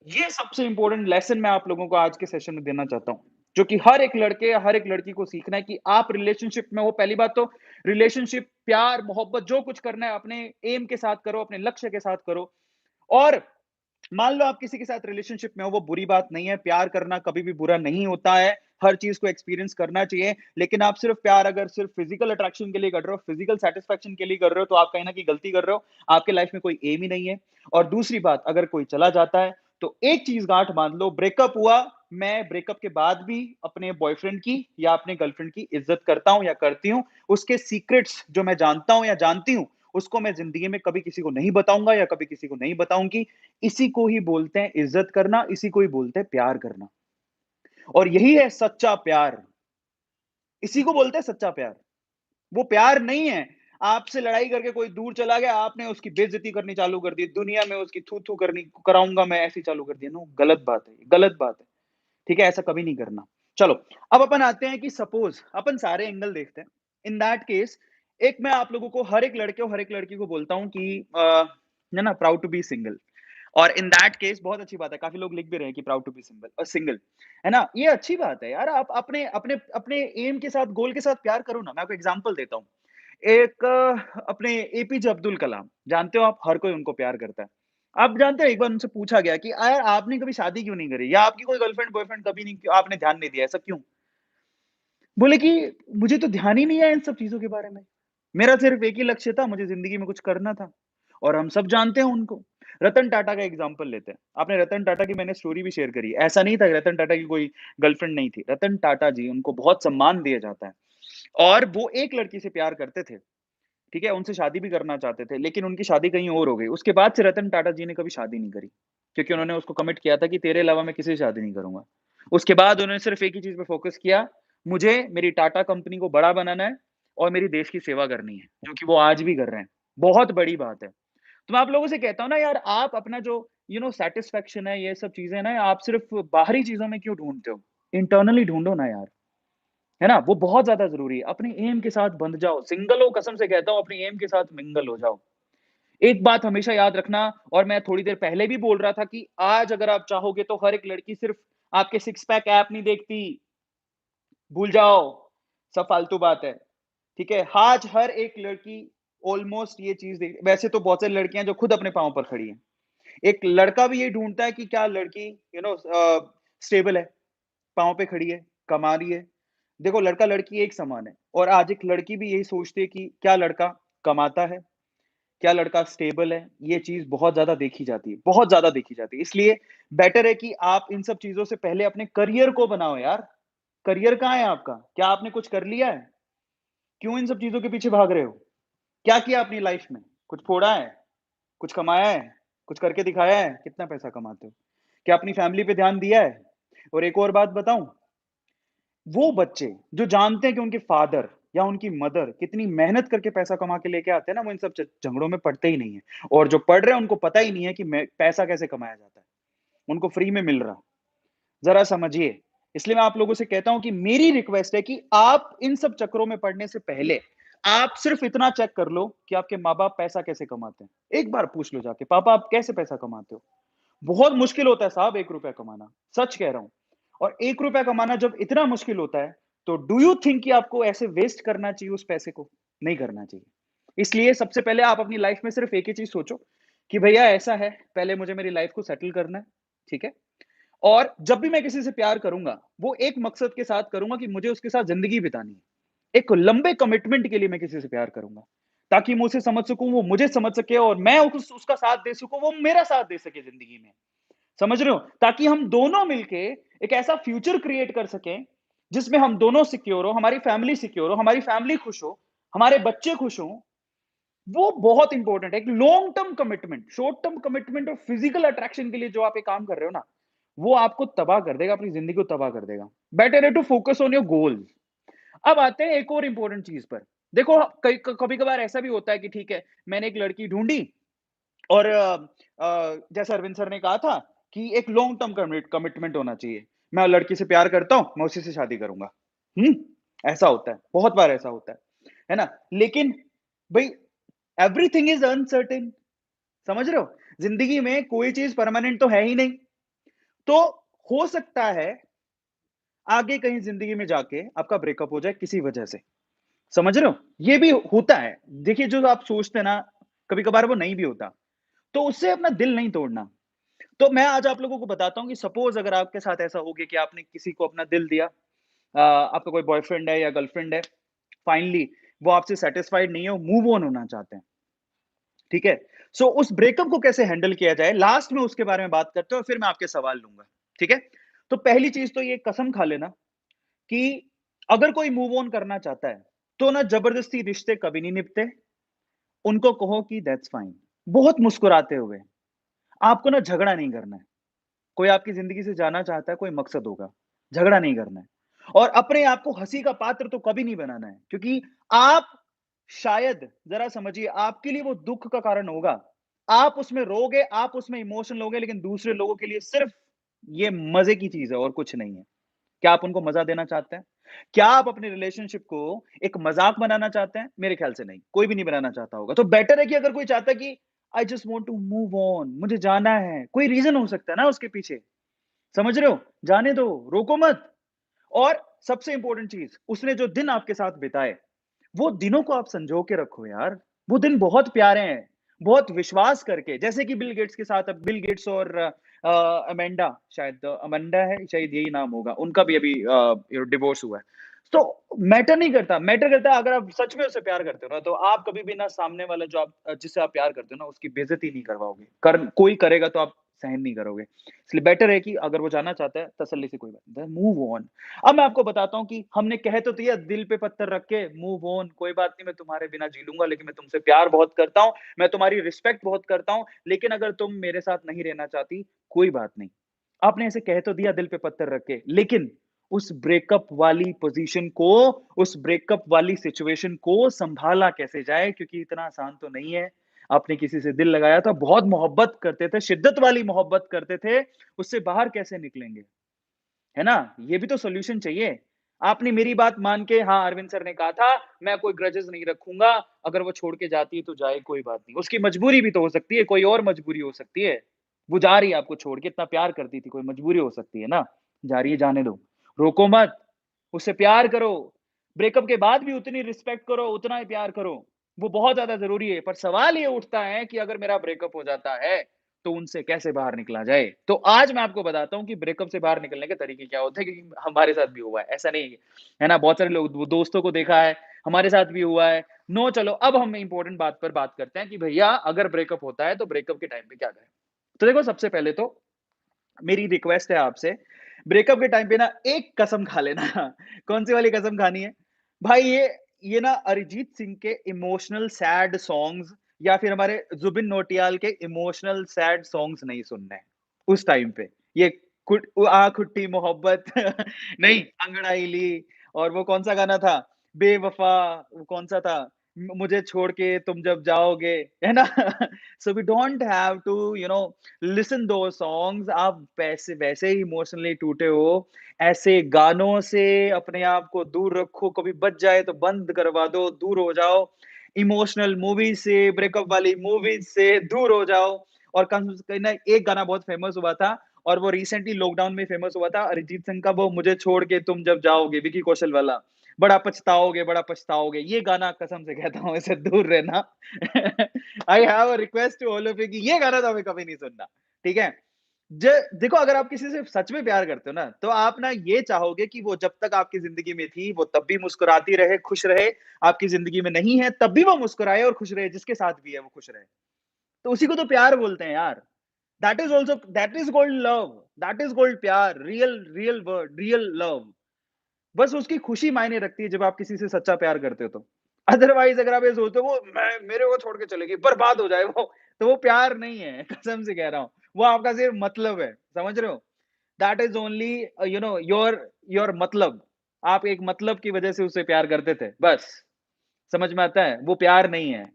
ये सबसे इंपॉर्टेंट लेसन मैं आप लोगों को आज के सेशन में देना चाहता हूँ, जो कि हर एक लड़के या हर एक लड़की को सीखना है कि आप रिलेशनशिप में हो। पहली बात तो रिलेशनशिप, प्यार, मोहब्बत जो कुछ करना है अपने एम के साथ करो, अपने लक्ष्य के साथ करो। और मान लो आप किसी के साथ रिलेशनशिप में हो, वो बुरी बात नहीं है, प्यार करना कभी भी बुरा नहीं होता है, हर चीज़ को एक्सपीरियंस करना चाहिए। लेकिन आप सिर्फ़ प्यार अगर सिर्फ़ फिज़िकल अट्रैक्शन के लिए कर रहे हो, फिज़िकल सैटिस्फैक्शन के लिए कर रहे हो, तो आप कहीं न कहीं गलती कर रहे हो। आपके लाइफ़ में कोई एम ही नहीं है। और दूसरी बात, अगर कोई चला जाता है, तो एक चीज़ गाँठ बाँध लो, ब्रेकअप हुआ, मैं ब्रेकअप के बाद भी अपने बॉयफ्रेंड की या अपने गर्लफ्रेंड की इज़्ज़त करता हूँ या करती हूँ। उसके सीक्रेट्स जो मैं जानता हूँ या जानती हूँ, उसको मैं ज़िंदगी में कभी किसी को नहीं बताऊँगा या कभी किसी को नहीं बताऊँगी। इसी को ही बोलते हैं इज़्ज़त करना, इसी को ही बोलते हैं प्यार करना। और यही है सच्चा प्यार, इसी को बोलते हैं सच्चा प्यार। वो प्यार नहीं है, आपसे लड़ाई करके कोई दूर चला गया, आपने उसकी बेइज़्ज़ती करनी चालू कर दी, दुनिया में उसकी थू-थू करनी कराऊँगा मैं ऐसी चालू कर दिया। नो, गलत बात है, गलत बात है। ठीक है? ऐसा कभी नहीं करना। चलो, अब अपन आते हैं कि सपोज़ अपन सारे एंगल देखते हैं। इन दैट केस एक मैं आप लोगों को हर एक लड़के और हर एक लड़की को बोलता हूँ कि है ना प्राउड टू बी सिंगल। और इन दैट केस बहुत अच्छी बात है, काफ़ी लोग लिख भी रहे हैं कि प्राउड टू बी सिंगल, है ना? ये अच्छी बात है यार, आप अपने अपने अपने एम के साथ, गोल के साथ प्यार करो ना। मैं आपको एग्ज़ाम्पल देता हूँ। एक अपने एपीजे अब्दुल कलाम, जानते हो आप? हर कोई उनको प्यार करता है। आप जानते हो एक बार उनसे पूछा गया कि यार आपने कभी शादी क्यों नहीं करी? या आपकी कोई गर्लफ्रेंड बॉयफ्रेंड कभी नहीं, आपने ध्यान नहीं दिया, ऐसा क्यों? बोले कि मुझे तो ध्यान ही नहीं है इन सब चीज़ों के बारे में। मेरा सिर्फ़ एक ही लक्ष्य था, मुझे ज़िंदगी में कुछ करना था। और हम सब जानते हैं उनको। रतन टाटा का एग्ज़ाम्पल लेते हैं। आपने रतन टाटा की मैंने स्टोरी भी शेयर करी है। ऐसा नहीं था कि रतन टाटा की कोई गर्लफ्रेंड नहीं थी। रतन टाटा जी, उनको बहुत सम्मान दिया जाता है। और वो एक लड़की से प्यार करते थे, ठीक है? उनसे शादी भी करना चाहते थे, लेकिन उनकी शादी कहीं और हो गई। उसके बाद से रतन टाटा जी ने कभी शादी नहीं करी, क्योंकि उन्होंने उसको कमिट किया था कि तेरे अलावा मैं किसी से शादी नहीं करूँगा। उसके बाद उन्होंने सिर्फ़ एक ही चीज़ पे फ़ोकस किया, मुझे मेरी टाटा कंपनी को बड़ा बनाना है और मेरी देश की सेवा करनी है, जो कि वो आज भी कर रहे हैं। बहुत बड़ी बात है। तो मैं आप लोगों से कहता हूँ ना यार, आप अपना जो सैटिस्फैक्शन है, ये सब चीज़ें ना आप सिर्फ़ बाहरी चीज़ों में क्यों ढूँढते हो? इंटरनली ढूँढो ना यार। है ना? वो बहुत ज़्यादा ज़रूरी है। अपने एम के साथ बंध जाओ, सिंगल हो कसम से कहता हूँ अपनी एम के साथ मिंगल हो जाओ। एक बात हमेशा याद रखना और मैं थोड़ी देर पहले भी बोल रहा था कि आज अगर आप चाहोगे तो हर एक लड़की सिर्फ़ आपके सिक्स पैक ऐप नहीं देखती, भूल जाओ, सब फालतू बात है, ठीक है? आज हर एक लड़की ऑलमोस्ट ये चीज़ देख वैसे तो बहुत सारी लड़कियाँ हैं जो खुद अपने पाँव पर खड़ी हैं। एक लड़का भी ये ढूँढता है कि क्या लड़की स्टेबल है, पाँव पे खड़ी है, कमा रही है। देखो लड़का-लड़की एक समान है और आज एक लड़की भी यही सोचती है कि क्या लड़का कमाता है, क्या लड़का स्टेबल है? ये चीज़ बहुत ज़्यादा देखी जाती है, बहुत ज़्यादा देखी जाती है। इसलिए बेटर है कि आप इन सब चीज़ों से पहले अपने करियर को बनाओ यार। करियर कहाँ है आपका? क्या आपने कुछ कर लिया है? क्यों इन सब चीज़ों के पीछे भाग रहे हो? क्या किया अपनी लाइफ़ में? कुछ फोड़ा है? कुछ कमाया है? कुछ करके दिखाया है? कितना पैसा कमाते हो? क्या अपनी फैमिली पे ध्यान दिया है? और एक और बात बताऊँ? वो बच्चे जो जानते हैं कि उनके फादर या उनकी मदर कितनी मेहनत करके पैसा कमा के लेके आते हैं ना, वो इन सब झगड़ों में पड़ते ही नहीं है। और जो पढ़ रहे हैं उनको पता ही नहीं है कि पैसा कैसे कमाया जाता है। उनको फ्री में मिल रहा। ज़रा समझिए। इसलिए मैं आप लोगों से कहता हूँ कि मेरी रिक्वेस्ट है कि आप इन सब चक्करों में पड़ने से पहले आप सिर्फ इतना चेक कर लो कि आपके माँ-बाप पैसा कैसे कमाते हैं। एक बार पूछ लो जाके, पापा आप कैसे पैसा कमाते हो? बहुत मुश्किल होता है साहब ₹1 कमाना, सच कह रहा हूँ। और ₹1 कमाना जब इतना मुश्किल होता है, तो डू यू थिंक कि आपको ऐसे वेस्ट करना चाहिए उस पैसे को? नहीं करना चाहिए। इसलिए सबसे पहले आप अपनी लाइफ़ में सिर्फ़ एक ही चीज़ सोचो कि भैया ऐसा है, पहले मुझे मेरी लाइफ़ को सेटल करना है, ठीक है? और जब भी मैं किसी से प्यार करूँगा, वो एक मकसद के साथ करूँगा कि मुझे उसके साथ ज़िंदगी बितानी है। एक लंबे कमिटमेंट के लिए मैं किसी से प्यार करूँगा, ताकि मैं उसे समझ सकूँ, वो मुझे समझ सके और मैं उसका साथ दे सकूँ, वो मेरा साथ दे सके ज़िंदगी में। समझ रहे हो? ताकि हम दोनों मिलके एक ऐसा फ्यूचर क्रिएट कर सकें, जिसमें हम दोनों सिक्योर हो, हमारी फैमिली सिक्योर हो, हमारी फैमिली खुश हो, हमारे बच्चे खुश हों। वो बहुत इंपॉर्टेंट है। एक long term commitment, short term commitment और फिजिकल अट्रैक्शन के लिए जो आप एक काम कर रहे हो ना, वो आपको तबाह कर देगा, अपनी ज़िंदगी को तबाह कर देगा। बेटर है to focus on your goals. अब आते हैं एक और इंपॉर्टेंट चीज़ पर। देखो कई कभी-कभार ऐसा भी होता है कि ठीक है, मैंने एक लड़की ढूँढी और जैसे अरविंद सर ने कहा था कि एक लॉन्ग टर्म कमिटमेंट होना चाहिए। मैं लड़की से प्यार करता हूँ, मैं उसी से शादी करूँगा। हुँ? ऐसा होता है, बहुत बार ऐसा होता है ना? लेकिन भई एवरीथिंग इज़ अनसर्टेन समझ रहे हो? ज़िंदगी में कोई चीज़ परमानेंट तो है ही नहीं। तो हो सकता है आगे कहीं ज़िंदगी में जाके आपका ब्रेकअप हो जाए किसी वजह से। समझ रहे हो? ये भी होता है। देखिए जो आप सोचते हैं ना, कभी-कभार वो नहीं भी होता। तो उससे अपना दिल नहीं तोड़ना। तो मैं आज आप लोगों को बताता हूँ कि सपोज़ अगर आपके साथ ऐसा हो गया कि आपने किसी को अपना दिल दिया आपका कोई बॉयफ्रेंड है या गर्लफ्रेंड है, फाइनली वो आपसे सैटिस्फाइड नहीं है, वो मूव ऑन होना चाहते हैं, ठीक है? सो उस ब्रेकअप को कैसे हैंडल किया जाए, लास्ट में उसके बारे में बात करते हैं और फिर मैं आपके सवाल लूँगा, ठीक है? तो पहली चीज़ तो ये कसम खा लेना कि अगर कोई मूव ऑन करना चाहता है, तो ना ज़बरदस्ती रिश्ते कभी नहीं निभते, उनको कहो कि दैट्स फाइन, बहुत मुस्कुराते हुए। आपको ना झगड़ा नहीं करना है। कोई आपकी ज़िंदगी से जाना चाहता है, कोई मकसद होगा, झगड़ा नहीं करना है। और अपने आप को हँसी का पात्र तो कभी नहीं बनाना है, क्योंकि आप शायद ज़रा समझिए आपके लिए वो दुःख का कारण होगा। आप उसमें रोओगे, आप उसमें इमोशन लोगे, लेकिन दूसरे लोगों के लिए सिर्फ़ ये मज़े की चीज़ है और कुछ नहीं है। क्या आप उनको मज़ा देना चाहते हैं? क्या आप अपने रिलेशनशिप को एक मज़ाक बनाना चाहते हैं? मेरे ख़्याल से नहीं, कोई भी नहीं बनाना चाहता होगा। तो बेटर है कि अगर कोई चाहता है कि I just want to move on मुझे जाना है, कोई रीज़न हो सकता है ना उसके पीछे। समझ रहे हो? जाने दो, रोको मत। और सबसे इम्पोर्टेंट चीज़, उसने जो दिन आपके साथ बिताए, वो दिनों को आप संजो के रखो यार। वो दिन बहुत प्यारे हैं, बहुत विश्वास करके, जैसे कि बिल गेट्स के साथ अब बिल गेट्स और अमेंडा शायद अमेंडा है, शायद यही नाम होगा। उनका भी अभी डिवोर्स हुआ है। तो मैटर नहीं करता, मैटर करता है अगर आप सच में उससे प्यार करते हो ना, तो आप कभी भी ना सामने वाला जो आप जिससे आप प्यार करते हो ना, उसकी बेइज़्ज़ती नहीं करवाओगे। कोई करेगा तो आप सहन नहीं करोगे। इसलिए बेटर है कि अगर वो जाना चाहता है, तसल्ली से कोई बात नहीं, मूव ऑन। अब मैं आपको बताता हूँ कि हमने कह तो दिया दिल पे पत्थर रख के मूव ऑन कोई बात नहीं मैं तुम्हारे बिना जी लूँगा लेकिन मैं तुमसे प्यार बहुत करता हूँ, मैं तुम्हारी रिस्पेक्ट बहुत करता हूँ, लेकिन अगर तुम मेरे साथ नहीं रहना चाहती, कोई बात नहीं। आपने ऐसे कह तो दिया दिल पे पत्थर रख के, लेकिन उस ब्रेकअप वाली पोज़ीशन को, उस ब्रेकअप वाली सिचुएशन को सँभाला कैसे जाए क्योंकि इतना आसान तो नहीं है। आपने किसी से दिल लगाया था, बहुत मोहब्बत करते थे, शिद्दत वाली मोहब्बत करते थे, उससे बाहर कैसे निकलेंगे? है ना? ये भी तो सॉल्यूशन चाहिए। आपने मेरी बात मान के हाँ, अरविंद सर ने कहा था, मैं कोई ग्रजेस नहीं रखूँगा, अगर वो छोड़ के जाती है तो जाए कोई बात नहीं। उसकी मजबूरी भी तो हो सकती है, कोई और मजबूरी हो सकती है। वो जा रही है आपको छोड़ के, इतना प्यार करती थी, कोई मजबूरी हो सकती है ना। जा रही है जाने दो, रोको मत, उससे प्यार करो। ब्रेकअप के बाद भी उतनी रिस्पेक्ट करो, उतना ही प्यार करो। वो बहुत ज़्यादा ज़रूरी है, पर सवाल ये उठता है कि अगर मेरा ब्रेकअप हो जाता है, तो उनसे कैसे बाहर निकला जाए? तो आज मैं आपको बताता हूँ कि ब्रेकअप से बाहर निकलने के तरीके क्या होते हैं, क्योंकि हमारे साथ भी हुआ है, ऐसा नहीं है। है ना? बहुत सारे लोग वो दोस्तों को देखा है, हमारे साथ भी हुआ है। नो चलो अब हम इम्पोर्टेंट बात पर बात करते हैं कि भैया अगर ब्रेकअप होता है, तो ब्रेकअप के टाइम पे क्या करें? तो देखो सबसे पहले तो मेरी रिक्वेस्ट है आपसे, ब्रेकअप के टाइम पे ना एक कसम खा लेना। कौन-सी वाली कसम खानी है? भाई ये ना अरिजीत सिंह के इमोशनल सैड सॉन्ग्स या फिर हमारे जुबिन नौटियाल के इमोशनल सैड सॉन्ग्स नहीं सुनने हैं, उस टाइम पे। ये खुट्टी मोहब्बत नहीं, अंगड़ाई ली और वो कौन-सा गाना था? बेवफ़ा, वो कौन-सा था? मुझे छोड़ के तुम जब जाओगे, है ना? So we don't have to listen those songs. आप वैसे वैसे ही इमोशनली टूटे हो, ऐसे गानों से अपने आप को दूर रखो, कभी बज जाए तो बंद करवा दो, दूर हो जाओ। इमोशनल मूवीज़ से, ब्रेकअप वाली मूवीज़ से दूर हो जाओ और कहीं ना एक गाना बहुत फेमस हुआ था और वो रिसेंटली लॉकडाउन में फेमस हुआ था अरिजीत सिंह का, वो मुझे छोड़ के तुम जब जाओगे, विकी कौशल वाला। बड़ा पछताओगे। ये गाना कसम से कहता हूँ इससे दूर रहना। I have a request to all of you कि ये गाना तो हमें कभी नहीं सुनना, ठीक है? ज देखो अगर आप किसी से सच में प्यार करते हो ना, तो आप ना ये चाहोगे कि वो जब तक आपकी ज़िंदगी में थी, वो तब भी मुस्कुराती रहे, खुश रहे, आपकी ज़िंदगी में नहीं है, तब भी वो मुस्कुराए और खुश रहे, जिसके साथ भी है वो खुश रहे। तो उसी को तो प्यार बोलते हैं यार। That is called love, that is called प्यार, रियल वर्ड, रियल लव। बस उसकी खुशी मायने रखती है जब आप किसी से सच्चा प्यार करते हो तो। अदरवाइज़ अगर आप ये सोचते हो वो मैं मेरे को छोड़ के चलेगी, बर्बाद हो जाए वो, तो वो प्यार नहीं है, कसम से कह रहा हूँ। वो आपका सिर्फ़ मतलब है, समझ रहे हो? दैट इज़ ओनली योर मतलब। आप एक मतलब की वज़ह से उससे प्यार करते थे, बस। समझ में आता है? वो प्यार नहीं है।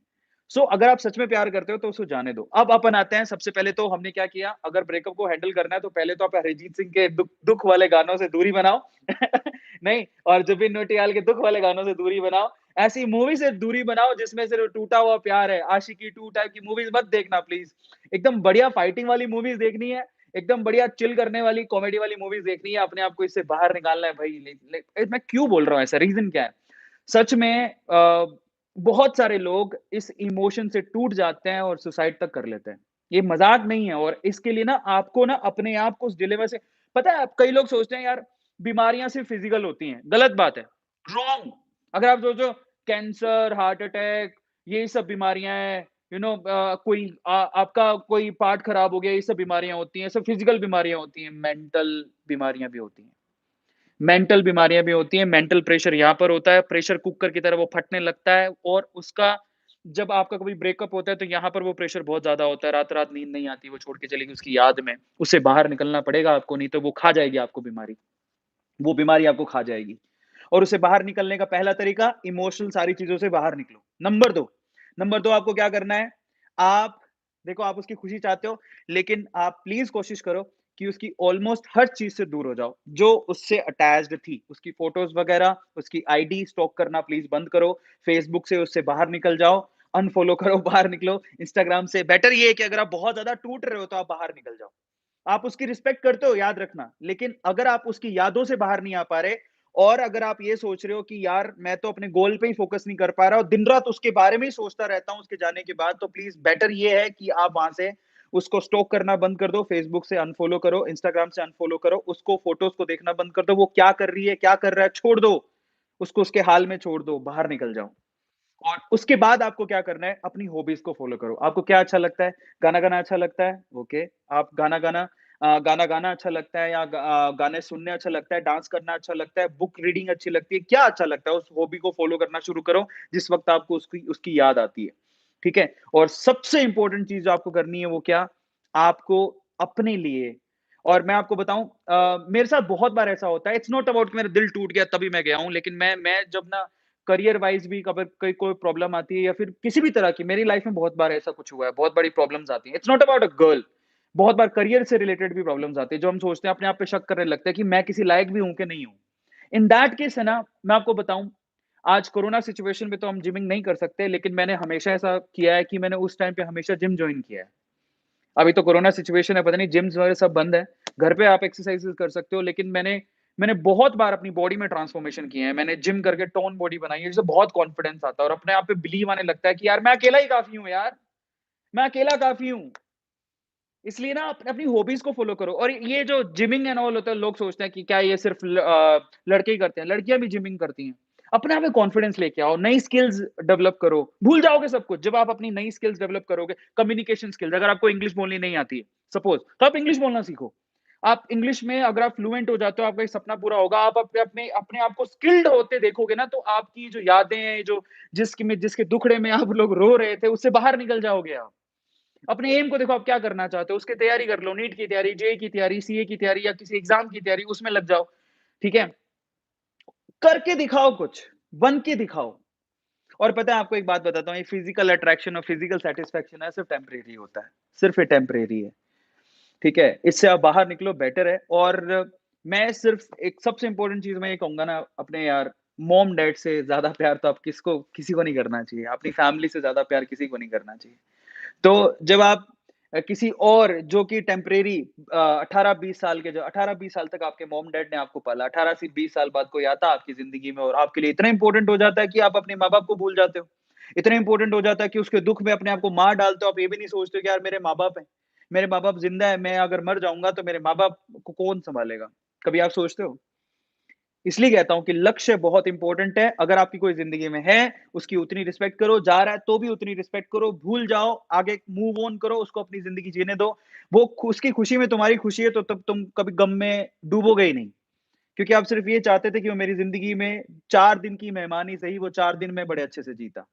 अगर आप सच में प्यार करते हो तो उसको जाने दो। अब अपन आते हैं सबसे पहले तो हमने क्या किया, अगर ब्रेकअप को हैंडल करना है तो पहले तो आप अरिजीत सिंह के दुःख दुःख वाले गानों से दूरी बनाओ। नहीं, और जुबिन नौटियाल के दुःख वाले गानों से दूरी बनाओ। ऐसी मूवी से दूरी बनाओ जिसमें सिर्फ़ टूटा हुआ प्यार है, आशिकी 2 टाइप की मूवीज़ मत देखना प्लीज़। एकदम बढ़िया फाइटिंग वाली मूवीज़ देखनी है, एकदम बढ़िया चिल करने वाली कॉमेडी वाली मूवीज़ देखनी है, अपने आप को इससे बाहर निकालना है भई। मैं क्यों बोल रहा हूँ ऐसा, रीज़न क्या है? सच में बहुत सारे लोग इस इमोशन से टूट जाते हैं और सुसाइड तक कर लेते हैं। ये मज़ाक नहीं है और इसके लिए ना आपको ना अपने आप को उस डिलेमा से पता है कई लोग सोचते हैं यार बीमारियाँ सिर्फ़ फ़िज़िकल होती हैं, गलत बात है। रॉन्ग। अगर आप सोचो कैंसर, हार्ट अटैक ये सब बीमारियाँ हैं, कोई आपका कोई पार्ट खराब हो गया, ये सब बीमारियाँ होती हैं, सब फ़िज़िकल बीमारियाँ होती हैं, मेंटल बीमारियाँ भी होती हैं। मेंटल बीमारियाँ भी होती हैं, मेंटल प्रेशर यहाँ पर होता है, प्रेशर कुकर की तरह वो फटने लगता है और उसका जब आपका कभी ब्रेकअप होता है, तो यहाँ पर वो प्रेशर बहुत ज़्यादा होता है, रात-रात नींद नहीं आती, वो छोड़ के चली गई उसकी याद में। उससे बाहर निकलना पड़ेगा आपको, नहीं तो वो खा जाएगी आपको बीमारी। वो बीमारी आपको खा जाएगी। और उससे बाहर निकलने का पहला तरीका इमोशनल सारी चीज़ों से बाहर निकलो। नंबर 2 आपको क्या करना है? आप देखो आप उसकी खुशी चाहते हो, लेकिन आप प्लीज़ कोशिश करो कि उसकी ऑलमोस्ट हर चीज़ से दूर हो जाओ, जो उससे अटैच्ड थी। उसकी फ़ोटोज़ वगैरह, उसकी आईडी स्टॉक करना प्लीज़ बंद करो। फ़ेसबुक से उससे बाहर निकल जाओ, अनफ़ॉलो करो, बाहर निकलो। इंस्टाग्राम से बेटर ये है कि अगर आप बहुत ज़्यादा टूट रहे हो, तो आप बाहर निकल जाओ। आप उसकी रिस्पेक्ट करते हो, याद रखना। लेकिन अगर आप उसकी यादों से बाहर नहीं आ पा रहे और अगर आप ये सोच रहे हो कि यार मैं तो अपने गोल पे ही फ़ोकस नहीं कर पा रहा और दिन-रात उसके बारे में ही सोचता रहता हूँ उसके जाने के बाद, तो प्लीज़ बेटर ये है कि आप वहाँ से उसको स्टॉक करना बंद कर दो, फ़ेसबुक से अनफ़ॉलो करो, इंस्टाग्राम से अनफ़ॉलो करो, उसको फ़ोटोज़ को देखना बंद कर दो, वो क्या कर रही है, क्या कर रहा है, छोड़ दो। उसको उसके हाल में छोड़ दो, बाहर निकल जाओ। और उसके बाद आपको क्या करना है, अपनी हॉबीज़ को फ़ॉलो करो। आपको क्या अच्छा लगता है? गाना गाना अच्छा लगता है? ओके, आप गाना गाना अच्छा लगता है या गाने सुनने अच्छा लगता है, डांस करना अच्छा लगता है, बुक रीडिंग अच्छी लगती है, क्या अच्छा लगता है? उस हॉबी को फ़ॉलो करना शुरू करो, जिस वक़्त आपको उसकी उसकी याद आती है। ठीक है? और सबसे इम्पोर्टेंट चीज़ जो आपको करनी है वो क्या? आपको अपने लिए और मैं आपको बताऊँ मेरे साथ बहुत बार ऐसा होता है, इट्स नॉट अबाउट कि मेरा दिल टूट गया तभी मैं गया हूँ, लेकिन मैं जब ना करियर वाइज़ भी अगर कोई प्रॉब्लम आती है या फिर किसी भी तरह की मेरी लाइफ़ में बहुत बार ऐसा कुछ हुआ है, बहुत बड़ी प्रॉब्लम्स आती हैं। It's not about a girl बहुत बार करियर से रिलेटेड भी प्रॉब्लम्स आती हैं, जो हम सोचते हैं अपने आप पे शक करने लगते हैं कि मैं किसी लायक भी हूँ कि नहीं हूँ। इन दैट केस है ना, मैं आपको बताऊँ, आज कोरोना सिचुएशन में तो हम जिमिंग नहीं कर सकते, लेकिन मैंने हमेशा ऐसा किया है कि मैंने उस टाइम पे हमेशा जिम जॉइन किया है। अभी तो कोरोना सिचुएशन है, पता नहीं जिम्स वगैरह सब बंद है। घर पे आप एक्सरसाइज़ेज़ कर सकते हो, लेकिन मैंने मैंने बहुत बार अपनी बॉडी में ट्रांसफॉर्मेशन किए हैं। मैंने जिम करके टोन बॉडी बनाई है, जिससे बहुत कॉन्फिडेंस आता है और अपने आप पे बिलीव आने लगता है कि यार मैं अकेला ही काफ़ी हूँ यार, मैं अकेला काफ़ी हूँ। इसलिए ना अपनी हॉबीज़ को फ़ॉलो करो और ये जो जिमिंग एंड ऑल होता है, लोग सोचते हैं कि क्या ये सिर्फ़ लड़के ही करते हैं, लड़कियाँ भी जिमिंग करती हैं। अपने आप में कॉन्फिडेंस लेके आओ, नई स्किल्स डेवलप करो, भूल जाओगे सब कुछ जब आप अपनी नई स्किल्स डेवलप करोगे। कम्युनिकेशन स्किल्स, अगर आपको इंग्लिश बोलनी नहीं आती है, सपोज़, तो आप इंग्लिश बोलना सीखो। आप इंग्लिश में अगर आप फ्लुएंट हो जाते हो, आपका एक सपना पूरा होगा, आप अपने अपने आप को स्किल्ड होते देखोगे ना, तो आपकी जो यादें हैं, जो जिसके दुखड़े में आप लोग रो रहे थे, उससे बाहर निकल जाओगे आप। अपने एम को देखो, आप क्या करना चाहते हो, उसकी तैयारी कर लो, नीट की तैयारी, जेईई की तैयारी, सीए की तैयारी या किसी एग्ज़ाम की तैयारी, उसमें लग जाओ, ठीक है? करके दिखाओ कुछ, बन के दिखाओ। और पता है आपको एक बात बताता हूँ, ये फिज़िकल अट्रैक्शन और फिज़िकल सैटिस्फैक्शन है, सिर्फ़ टेम्परेरी होता है, सिर्फ़ ये टेम्परेरी है, ठीक है? इससे आप बाहर निकलो, बेटर है। और मैं सिर्फ़ एक सबसे इम्पोर्टेंट चीज़ मैं ये कहूँगा ना, अपने यार मॉम-डैड से ज़्यादा प्यार तो आप किसी को नहीं करना चाहिए, अपनी फैमिली से ज़्यादा प्यार किसी को नहीं करना चाहिए। तो जब आप किसी और जो कि टेम्परेरी 18-20 साल के, जो 18-20 साल तक आपके मॉम-डैड ने आपको पाला, 18 से 20 साल बाद कोई आता है आपकी ज़िंदगी में और आपके लिए इतना इम्पोर्टेंट हो जाता है कि आप अपने माँ-बाप को भूल जाते हो। इतना इम्पोर्टेंट हो जाता है कि उसके दुःख में अपने आप को मार डालते हो, आप ये भी नहीं सोचते हो कि यार मेरे माँ-बाप हैं। मेरे माँ-बाप ज़िंदा है, मैं अगर मर जाऊँगा तो मेरे माँ-बाप को कौन सँभालेगा? कभी आप सोचते हो? इसलिए कहता हूँ कि लक्ष्य बहुत इम्पोर्टेंट है। अगर आपकी कोई ज़िंदगी में है, उसकी उतनी रिस्पेक्ट करो, जा रहा है तो भी उतनी रिस्पेक्ट करो, भूल जाओ, आगे मूव ऑन करो, उसको अपनी ज़िंदगी जीने दो। वो उसकी खुशी में तुम्हारी खुशी है, तो तब तुम कभी गम में डूबोगे ही नहीं। क्योंकि आप सिर्फ़ ये चाहते थे कि वो मेरी ज़िंदगी में 4 दिन की मेहमान ही सही, वो 4 दिन मैं बड़े अच्छे से जीता।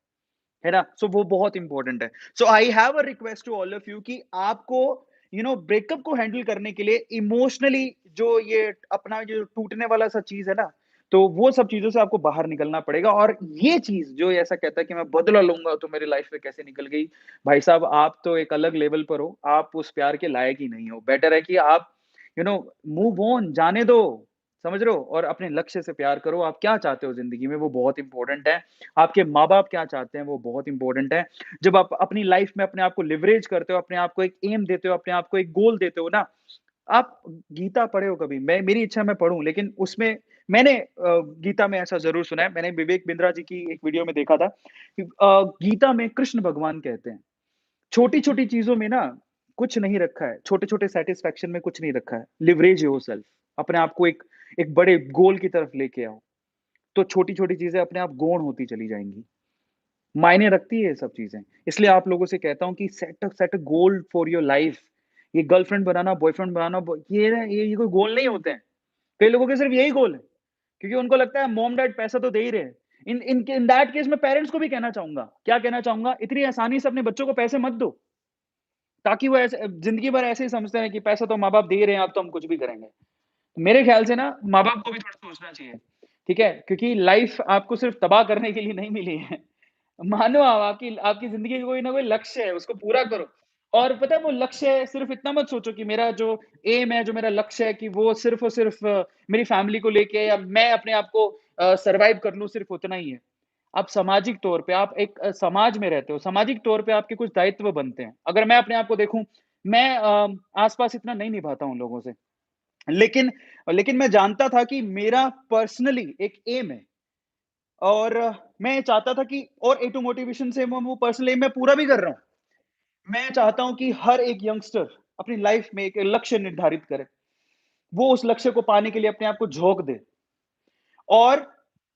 है ना? सो वो बहुत इम्पोर्टेंट है। So I have a request to all of you कि आपको ब्रेकअप को हैंडल करने के लिए इमोशनली जो ये अपना जो टूटने वाला सा चीज़ है ना, तो वो सब चीज़ों से आपको बाहर निकलना पड़ेगा और ये चीज़ जो ऐसा कहता है कि मैं बदला लूँगा तो मेरी लाइफ़ में कैसे निकल गई। भाई साहब, आप तो एक अलग लेवल पर हो, आप उस प्यार के लायक ही नहीं हो। बेटर है कि आप यू नो मूव ऑन, जाने दो, समझ रहे हो? और अपने लक्ष्य से प्यार करो। आप क्या चाहते हो ज़िंदगी में, वो बहुत इम्पोर्टेंट है। आपके माँ-बाप क्या चाहते हैं, वो बहुत इम्पोर्टेंट है। जब आप अपनी लाइफ़ में अपने आप को लिवरेज करते हो, अपने आप को एक एम देते हो, अपने आप को एक गोल देते हो ना, आप गीता पढ़े हो कभी? मेरी इच्छा है मैं पढ़ूँ, लेकिन उसमें मैंने गीता में ऐसा ज़रूर सुना है, मैंने विवेक बिंद्रा जी की एक वीडियो में देखा था कि गीता में कृष्ण भगवान कहते हैं, छोटी-छोटी चीज़ों में ना कुछ नहीं रखा है, छोटे-छोटे सैटिस्फैक्शन में कुछ नहीं रखा है। लिवरेज योरसेल्फ, अपने आप को एक एक बड़े गोल की तरफ लेके आओ, तो छोटी-छोटी चीज़ें अपने आप गौण होती चली जाएँगी। मायने रखती है ये सब चीज़ें। इसलिए आप लोगों से कहता हूँ कि set a goal for your life. ये गर्लफ्रेंड बनाना, बॉयफ्रेंड बनाना, ब ये ना ये कोई गोल नहीं होते हैं। कई लोगों के सिर्फ यही गोल है, क्योंकि उनको लगता है मॉम-डैड पैसा तो दे ही रहे हैं। इन दैट केस मैं पेरेंट्स को भी कहना चाहूँगा, क्या कहना चाहूँगा, इतनी आसानी से अपने बच्चों को पैसे मत दो, ताकि वो ऐसे ज़िंदगी भर ऐसे ही समझते हैं कि पैसा तो माँ-बाप दे ही रहे हैं, अब तो हम कुछ भी करेंगे। मेरे ख्याल से ना माँ-बाप को भी थोड़ा सोचना चाहिए, ठीक है? क्योंकि लाइफ़ आपको सिर्फ तबाह करने के लिए नहीं मिली है। मानो आप आपकी आपकी ज़िंदगी का कोई ना कोई लक्ष्य है, उसको पूरा करो। और पता है वो लक्ष्य सिर्फ़ इतना मत सोचो कि मेरा जो एम है, जो मेरा लक्ष्य है कि वो सिर्फ़ और सिर्फ़ मेरी फ़ैमिली को लेके या मैं अपने आप को सर्वाइव कर लूँ, सिर्फ़ उतना ही है। आप सामाजिक तौर पे आप एक समाज में रहते हो, सामाजिक तौर पे आपके कुछ दायित्व बनते हैं। अगर मैं अपने आप को देखूँ, मैं आस-पास इतना नहीं निभाता हूँ लोगों से। लेकिन लेकिन मैं जानता था कि मेरा पर्सनली एक एम है और मैं चाहता था कि और ए टू मोटिवेशन से मैं वो पर्सनल एम मैं पूरा भी कर रहा हूँ। मैं चाहता हूँ कि हर एक यंगस्टर अपनी लाइफ में एक लक्ष्य निर्धारित करे। वो उस लक्ष्य को पाने के लिए अपने आप को झोंक दे और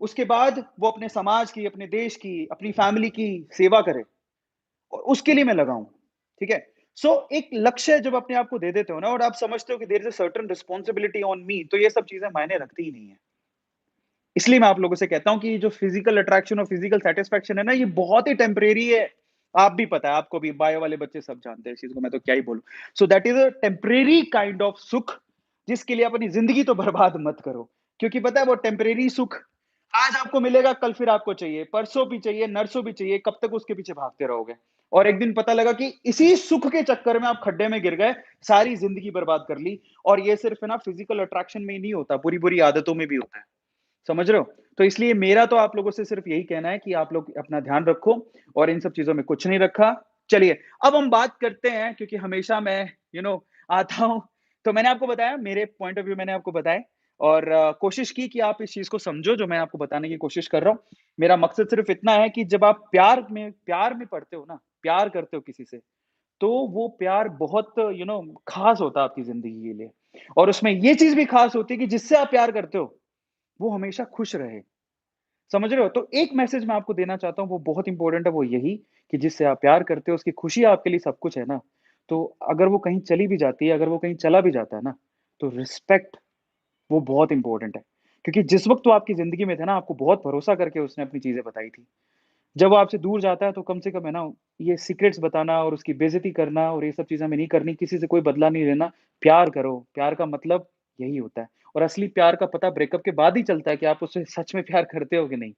उसके बाद वो अपने समाज की, अपने देश की, अपनी फैमिली की सेवा करे और उसके लिए मैं लगा हूँ। ठीक है? एक लक्ष्य जब अपने आप को दे देते हो ना और आप समझते हो कि there is a certain responsibility on me, तो ये सब चीज़ें मायने रखती ही नहीं है। इसलिए मैं आप लोगों से कहता हूँ कि जो फिजिकल अट्रैक्शन और फिजिकल सैटिस्फैक्शन है ना, ये बहुत ही टेम्परेरी है। आप भी पता है, आपको भी, बायो वाले बच्चे सब जानते हैं इस चीज़ को, मैं तो क्या ही बोलूँ। So that is a temporary kind of सुख, जिसके लिए अपनी ज़िंदगी तो बर्बाद मत करो। क्योंकि पता है वो टेम्परेरी सुख आज आपको मिलेगा, कल फिर आपको चाहिए, परसों भी चाहिए, नरसों भी चाहिए, कब तक उसके पीछे भागते रहोगे? और एक दिन पता लगा कि इसी सुख के चक्कर में आप खड्डे में गिर गए, सारी ज़िंदगी बर्बाद कर ली और ये सिर्फ़ है ना फिजिकल अट्रैक्शन में ही नहीं होता, बुरी-बुरी आदतों में भी होता है। समझ रहे हो? तो इसलिए मेरा तो आप लोगों से सिर्फ़ यही कहना है कि आप लोग अपना ध्यान रखो और इन सब चीज़ों में कुछ नहीं रखा। चलिए, अब हम बात करते हैं क्योंकि हमेशा मैं आता हूँ, तो मैंने आपको बताया मेरे पॉइंट ऑफ व्यू मैंने आपको बताए और कोशिश की कि आप इस चीज़ को समझो जो मैं आपको बताने की कोशिश कर रहा हूँ। मेरा मकसद सिर्फ़ इतना है कि जब आप प्यार में पड़ते हो ना, प्यार करते हो किसी से, तो वो प्यार बहुत ख़ास होता है आपकी ज़िंदगी के लिए और उसमें ये चीज़ भी ख़ास होती है कि जिससे आप प्यार करते हो, वो हमेशा खुश रहे। समझ रहे हो? तो एक मैसेज मैं आपको देना चाहता हूँ, वो बहुत इम्पोर्टेंट है, वो यही कि जिससे आप प्यार करते हो, उसकी खुशी आपके लिए सब कुछ है ना, तो अगर वो कहीं चली भी जाती है, अगर वो कहीं चला भी जाता है ना, तो रिस्पेक्ट वो बहुत इम्पोर्टेंट है। क्योंकि जिस वक़्त वो आपकी ज़िंदगी में थे ना, आपको बहुत भरोसा करके उसने अपनी चीज़ें बताई थी। जब वो आपसे दूर जाता है, तो कम से कम है ना, ये सीक्रेट्स बताना और उसकी बेइज़्ज़ती करना और ये सब चीज़ें हमें नहीं करनी, किसी से कोई बदला नहीं लेना। प्यार करो, प्यार का मतलब यही होता है और असली प्यार का पता ब्रेकअप के बाद ही चलता है कि आप उससे सच में प्यार करते हो कि नहीं।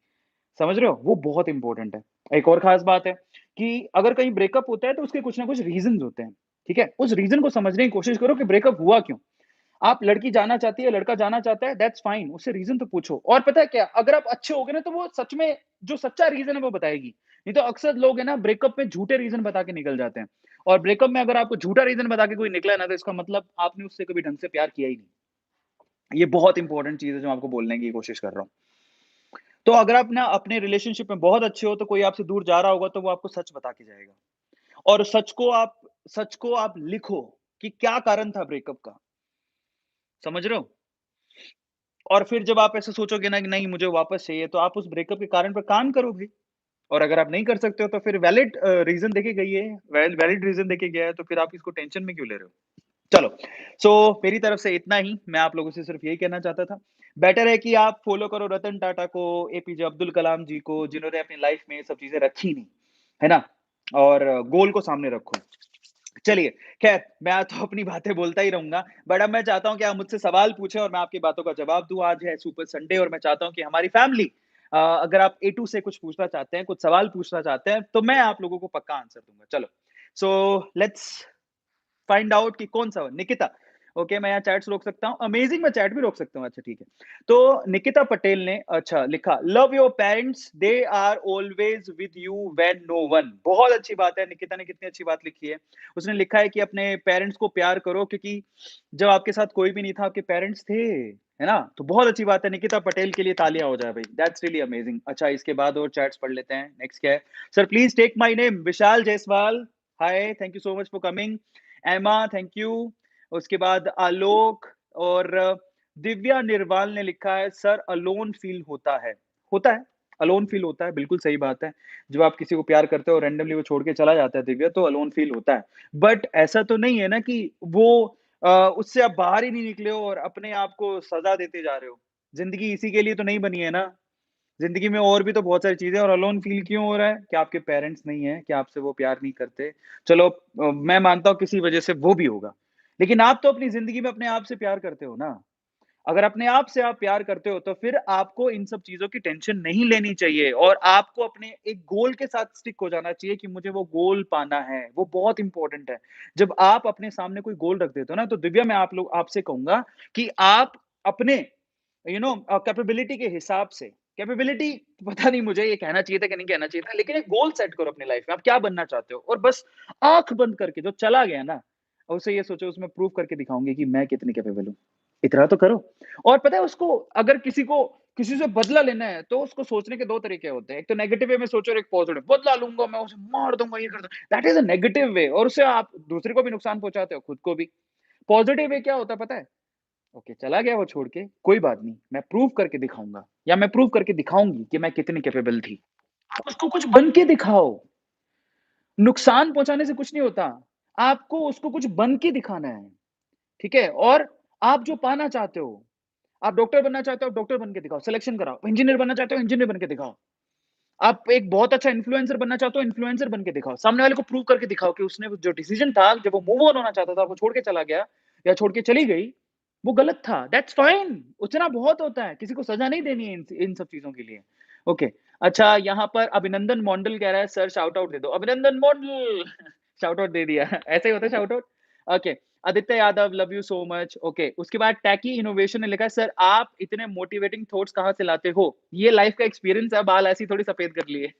समझ रहे हो? वो बहुत इम्पोर्टेंट है। एक और ख़ास बात है कि अगर कहीं ब्रेकअप होता है तो उसके कुछ ना कुछ रीज़न्स होते हैं, ठीक है? उस रीज़न को समझने की कोशिश करो कि ब्रेकअप हुआ क्यों? आप लड़की जाना चाहती है, लड़का जाना चाहता है, दैट्स फाइन, उससे रीज़न तो पूछो। और पता है क्या? अगर आप अच्छे होगे ना तो वो सच में जो सच्चा रीज़न है वो बताएगी। नहीं तो अक्सर लोग है ना ब्रेकअप में झूठे रीज़न बता के निकल जाते हैं। और ब्रेकअप में अगर आपको झूठा रीज़न बता के कोई निकला है ना तो इसका मतलब आपने उससे कभी ढंग से प्यार किया ही नहीं। ये बहुत इम्पोर्टेंट चीज़ है जो मैं आपको बोलने की कोशिश कर रहा हूँ। तो अगर आप ना अपने रिलेशनशिप में बहुत अच्छे हो तो कोई आपसे दूर जा रहा होगा तो वो आपको सच बता के जाएगा। और सच को आप लिखो कि क्या कारण था ब्रेकअप का, समझ रहे हो? और फिर जब आप ऐसे सोचोगे ना कि नहीं मुझे वापस चाहिए तो आप उस ब्रेकअप के कारण पे काम करो भाई। और अगर आप नहीं कर सकते हो तो फिर वैलिड रीज़न देके गइए, वैलिड रीज़न देके गया है तो फिर आप इसको टेंशन में क्यों ले रहे हो? चलो, मेरी तरफ से इतना ही, मैं आप लोगों से सिर्फ़ यही कहना चाहता था। बेटर है कि आप फ़ॉलो करो रतन टाटा को, एपीजे अब्दुल कलाम जी को, जिन्होंने अपनी लाइफ़ में ये सब चीज़ें रखी नहीं, है ना? और गोल को सामने रखो। चलिए, ख़ैर मैं तो अपनी बातें बोलता ही रहूँगा, बट अब मैं चाहता हूँ कि आप मुझसे सवाल पूछें और मैं आपकी बातों का जवाब दूँ। आज है सुपर संडे और मैं चाहता हूँ कि हमारी फैमिली अगर आप ए टू से कुछ पूछना चाहते हैं, कुछ सवाल पूछना चाहते हैं, तो मैं आप लोगों को पक्का आंसर दूँगा। चलो, लेट्स फाइंड आउट कि कौन-सा निकिता, ओके मैं यहाँ चैट्स रोक सकता हूँ, अमेजिंग मैं चैट भी रोक सकता हूँ, अच्छा ठीक है। तो निकिता पटेल ने अच्छा लिखा, love your parents, they are always with you when no one. बहुत अच्छी बात है, निकिता ने कितनी अच्छी बात लिखी है। उसने लिखा है कि अपने पेरेंट्स को प्यार करो क्योंकि जब आपके साथ कोई भी नहीं था, आपके पेरेंट्स थे, है ना? तो बहुत अच्छी बात है, निकिता पटेल के लिए तालियाँ हो जाए भाई, दैट्स रियली अमेजिंग। अच्छा इसके बाद और चैट्स पढ़ लेते हैं, नेक्स्ट क्या है? Sir please take my name, Vishal Jaiswal, hi, thank you so much for coming. Emma thank you. उसके बाद आलोक और दिव्या निर्वाल ने लिखा है सर अलोन फील होता है। होता है, अलोन फील होता है, बिल्कुल सही बात है। जब आप किसी को प्यार करते हो रैंडमली वो छोड़ के चला जाता है दिव्या तो अलोन फील होता है। बट ऐसा तो नहीं है ना कि वो उससे आप बाहर ही नहीं निकले हो और अपने आप को सज़ा देते जा रहे हो। ज़िंदगी इसी के लिए तो नहीं बनी है ना। ज़िंदगी में और भी तो बहुत सारी चीज़ें हैं और अलोन फ़ील क्यों हो रहा है? क्या आपके पेरेंट्स नहीं हैं? क्या आपसे वो प्यार नहीं करते? चलो मैं मानता हूँ किसी वजह से वो भी होगा। लेकिन आप तो अपनी ज़िंदगी में अपने आप से प्यार करते हो ना। अगर अपने आप से आप प्यार करते हो तो फिर आपको इन सब चीज़ों की टेंशन नहीं लेनी चाहिए और आपको अपने एक गोल के साथ स्टिक हो जाना चाहिए कि मुझे वो गोल पाना है। वो बहुत इम्पोर्टेंट है। जब आप अपने सामने कोई गोल रख देते हो ना तो दिव्या मैं आप लोग आपसे कहूँगा कि आप अपने कैपेबिलिटी के हिसाब से कैपेबिलिटी पता नहीं मुझे ये कहना चाहिए था कि नहीं कहना चाहिए था, लेकिन एक गोल सेट करो अपनी लाइफ में, आप क्या बनना चाहते हो? और बस आँख बंद करके जो चला गया ना, उसे ये सोचो उसमें प्रूव करके दिखाऊँगी कि मैं कितनी कैपेबल हूँ। इतना तो करो। और पता है उसको अगर किसी से बदला लेना है, तो उसको सोचने के 2 तरीके होते हैं। एक तो नेगेटिव वे में सोचो और एक पॉजिटिव, बदला लूँगा मैं उसे मार दूँगा, ये कर दूँगा। That is a negative way और उससे आप दूसरे को भी नुकसान पहुँचाते हो, खुद को भी। पॉजिटिव वे क्या होता है पता है? ओके, चला गया वो छोड़ के, कोई बात नहीं, मैं प्रूव करके दिखाऊँगा या मैं प्रूव करके दिखाऊँगी कि मैं कितनी कैपेबल थी। आप उसको कुछ बन के दिखाओ, नुकसान पहुँचाने से कुछ नहीं होता। आपको उसको कुछ बन के दिखाना है, ठीक है? और आप जो पाना चाहते हो, आप डॉक्टर बनना चाहते हो, आप डॉक्टर बन के दिखाओ, सिलेक्शन कराओ। इंजीनियर बनना चाहते हो, इंजीनियर बन के दिखाओ। आप एक बहुत अच्छा इन्फ्लुएंसर बनना चाहते हो, इन्फ्लुएंसर बन के दिखाओ। सामने वाले को प्रूव करके दिखाओ कि उसने वो जो डिसीजन था, जब वो मूव ऑन होना चाहता था, वो छोड़ के चला गया या छोड़ के चली गई, वो गलत था। दैट्स फाइन, उतना बहुत होता है। किसी को सज़ा नहीं देनी है इन इन सब चीज़ों के लिए। ओके, अच्छा यहाँ पर अभिनंदन मोंडल कह रहा है, "सर शाउट आउट दे दो।" अभिनंदन मोंडल शाउट आउट दे दिया। ऐसे ही होता है shout out? Okay, Aditya Yadav love you so much. Okay, उसके बाद टैकी इनोवेशन ने लिखा है, सर आप इतने मोटिवेटिंग थॉट्स कहाँ से लाते हो? ये लाइफ का एक्सपीरियंस है, बाल ऐसे ही थोड़ी सफेद कर लिए।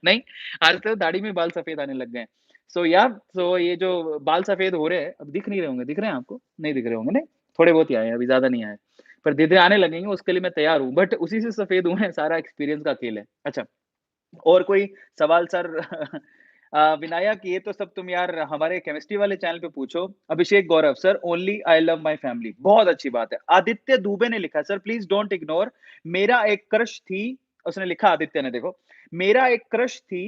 नहीं, आजकल तो दाढ़ी में बाल सफेद आने लग गए हैं। सो या सो ये जो बाल सफेद हो रहे हैं, अब दिख नहीं रहे होंगे, दिख रहे हैं आपको? नहीं दिख रहे होंगे नहीं? थोड़े बहुत ही आए हैं, अभी ज़्यादा नहीं आए। पर धीरे-धीरे आने लगेंगे, उसके लिए मैं तैयार हूँ, बट उसी से सफेद हुए हैं, सारा एक्सपीरियंस का खेल है। अच्छा, और कोई सवाल सर? विनायक, ये तो सब तुम यार हमारे केमिस्ट्री वाले चैनल पे पूछो। Abhishek Gaurav, sir only I love my family, बहुत अच्छी बात है। आदित्य दुबे ने लिखा, सर प्लीज डोंट इग्नोर, मेरा एक क्रश थी। उसने लिखा, आदित्य ने, देखो, मेरा एक क्रश थी,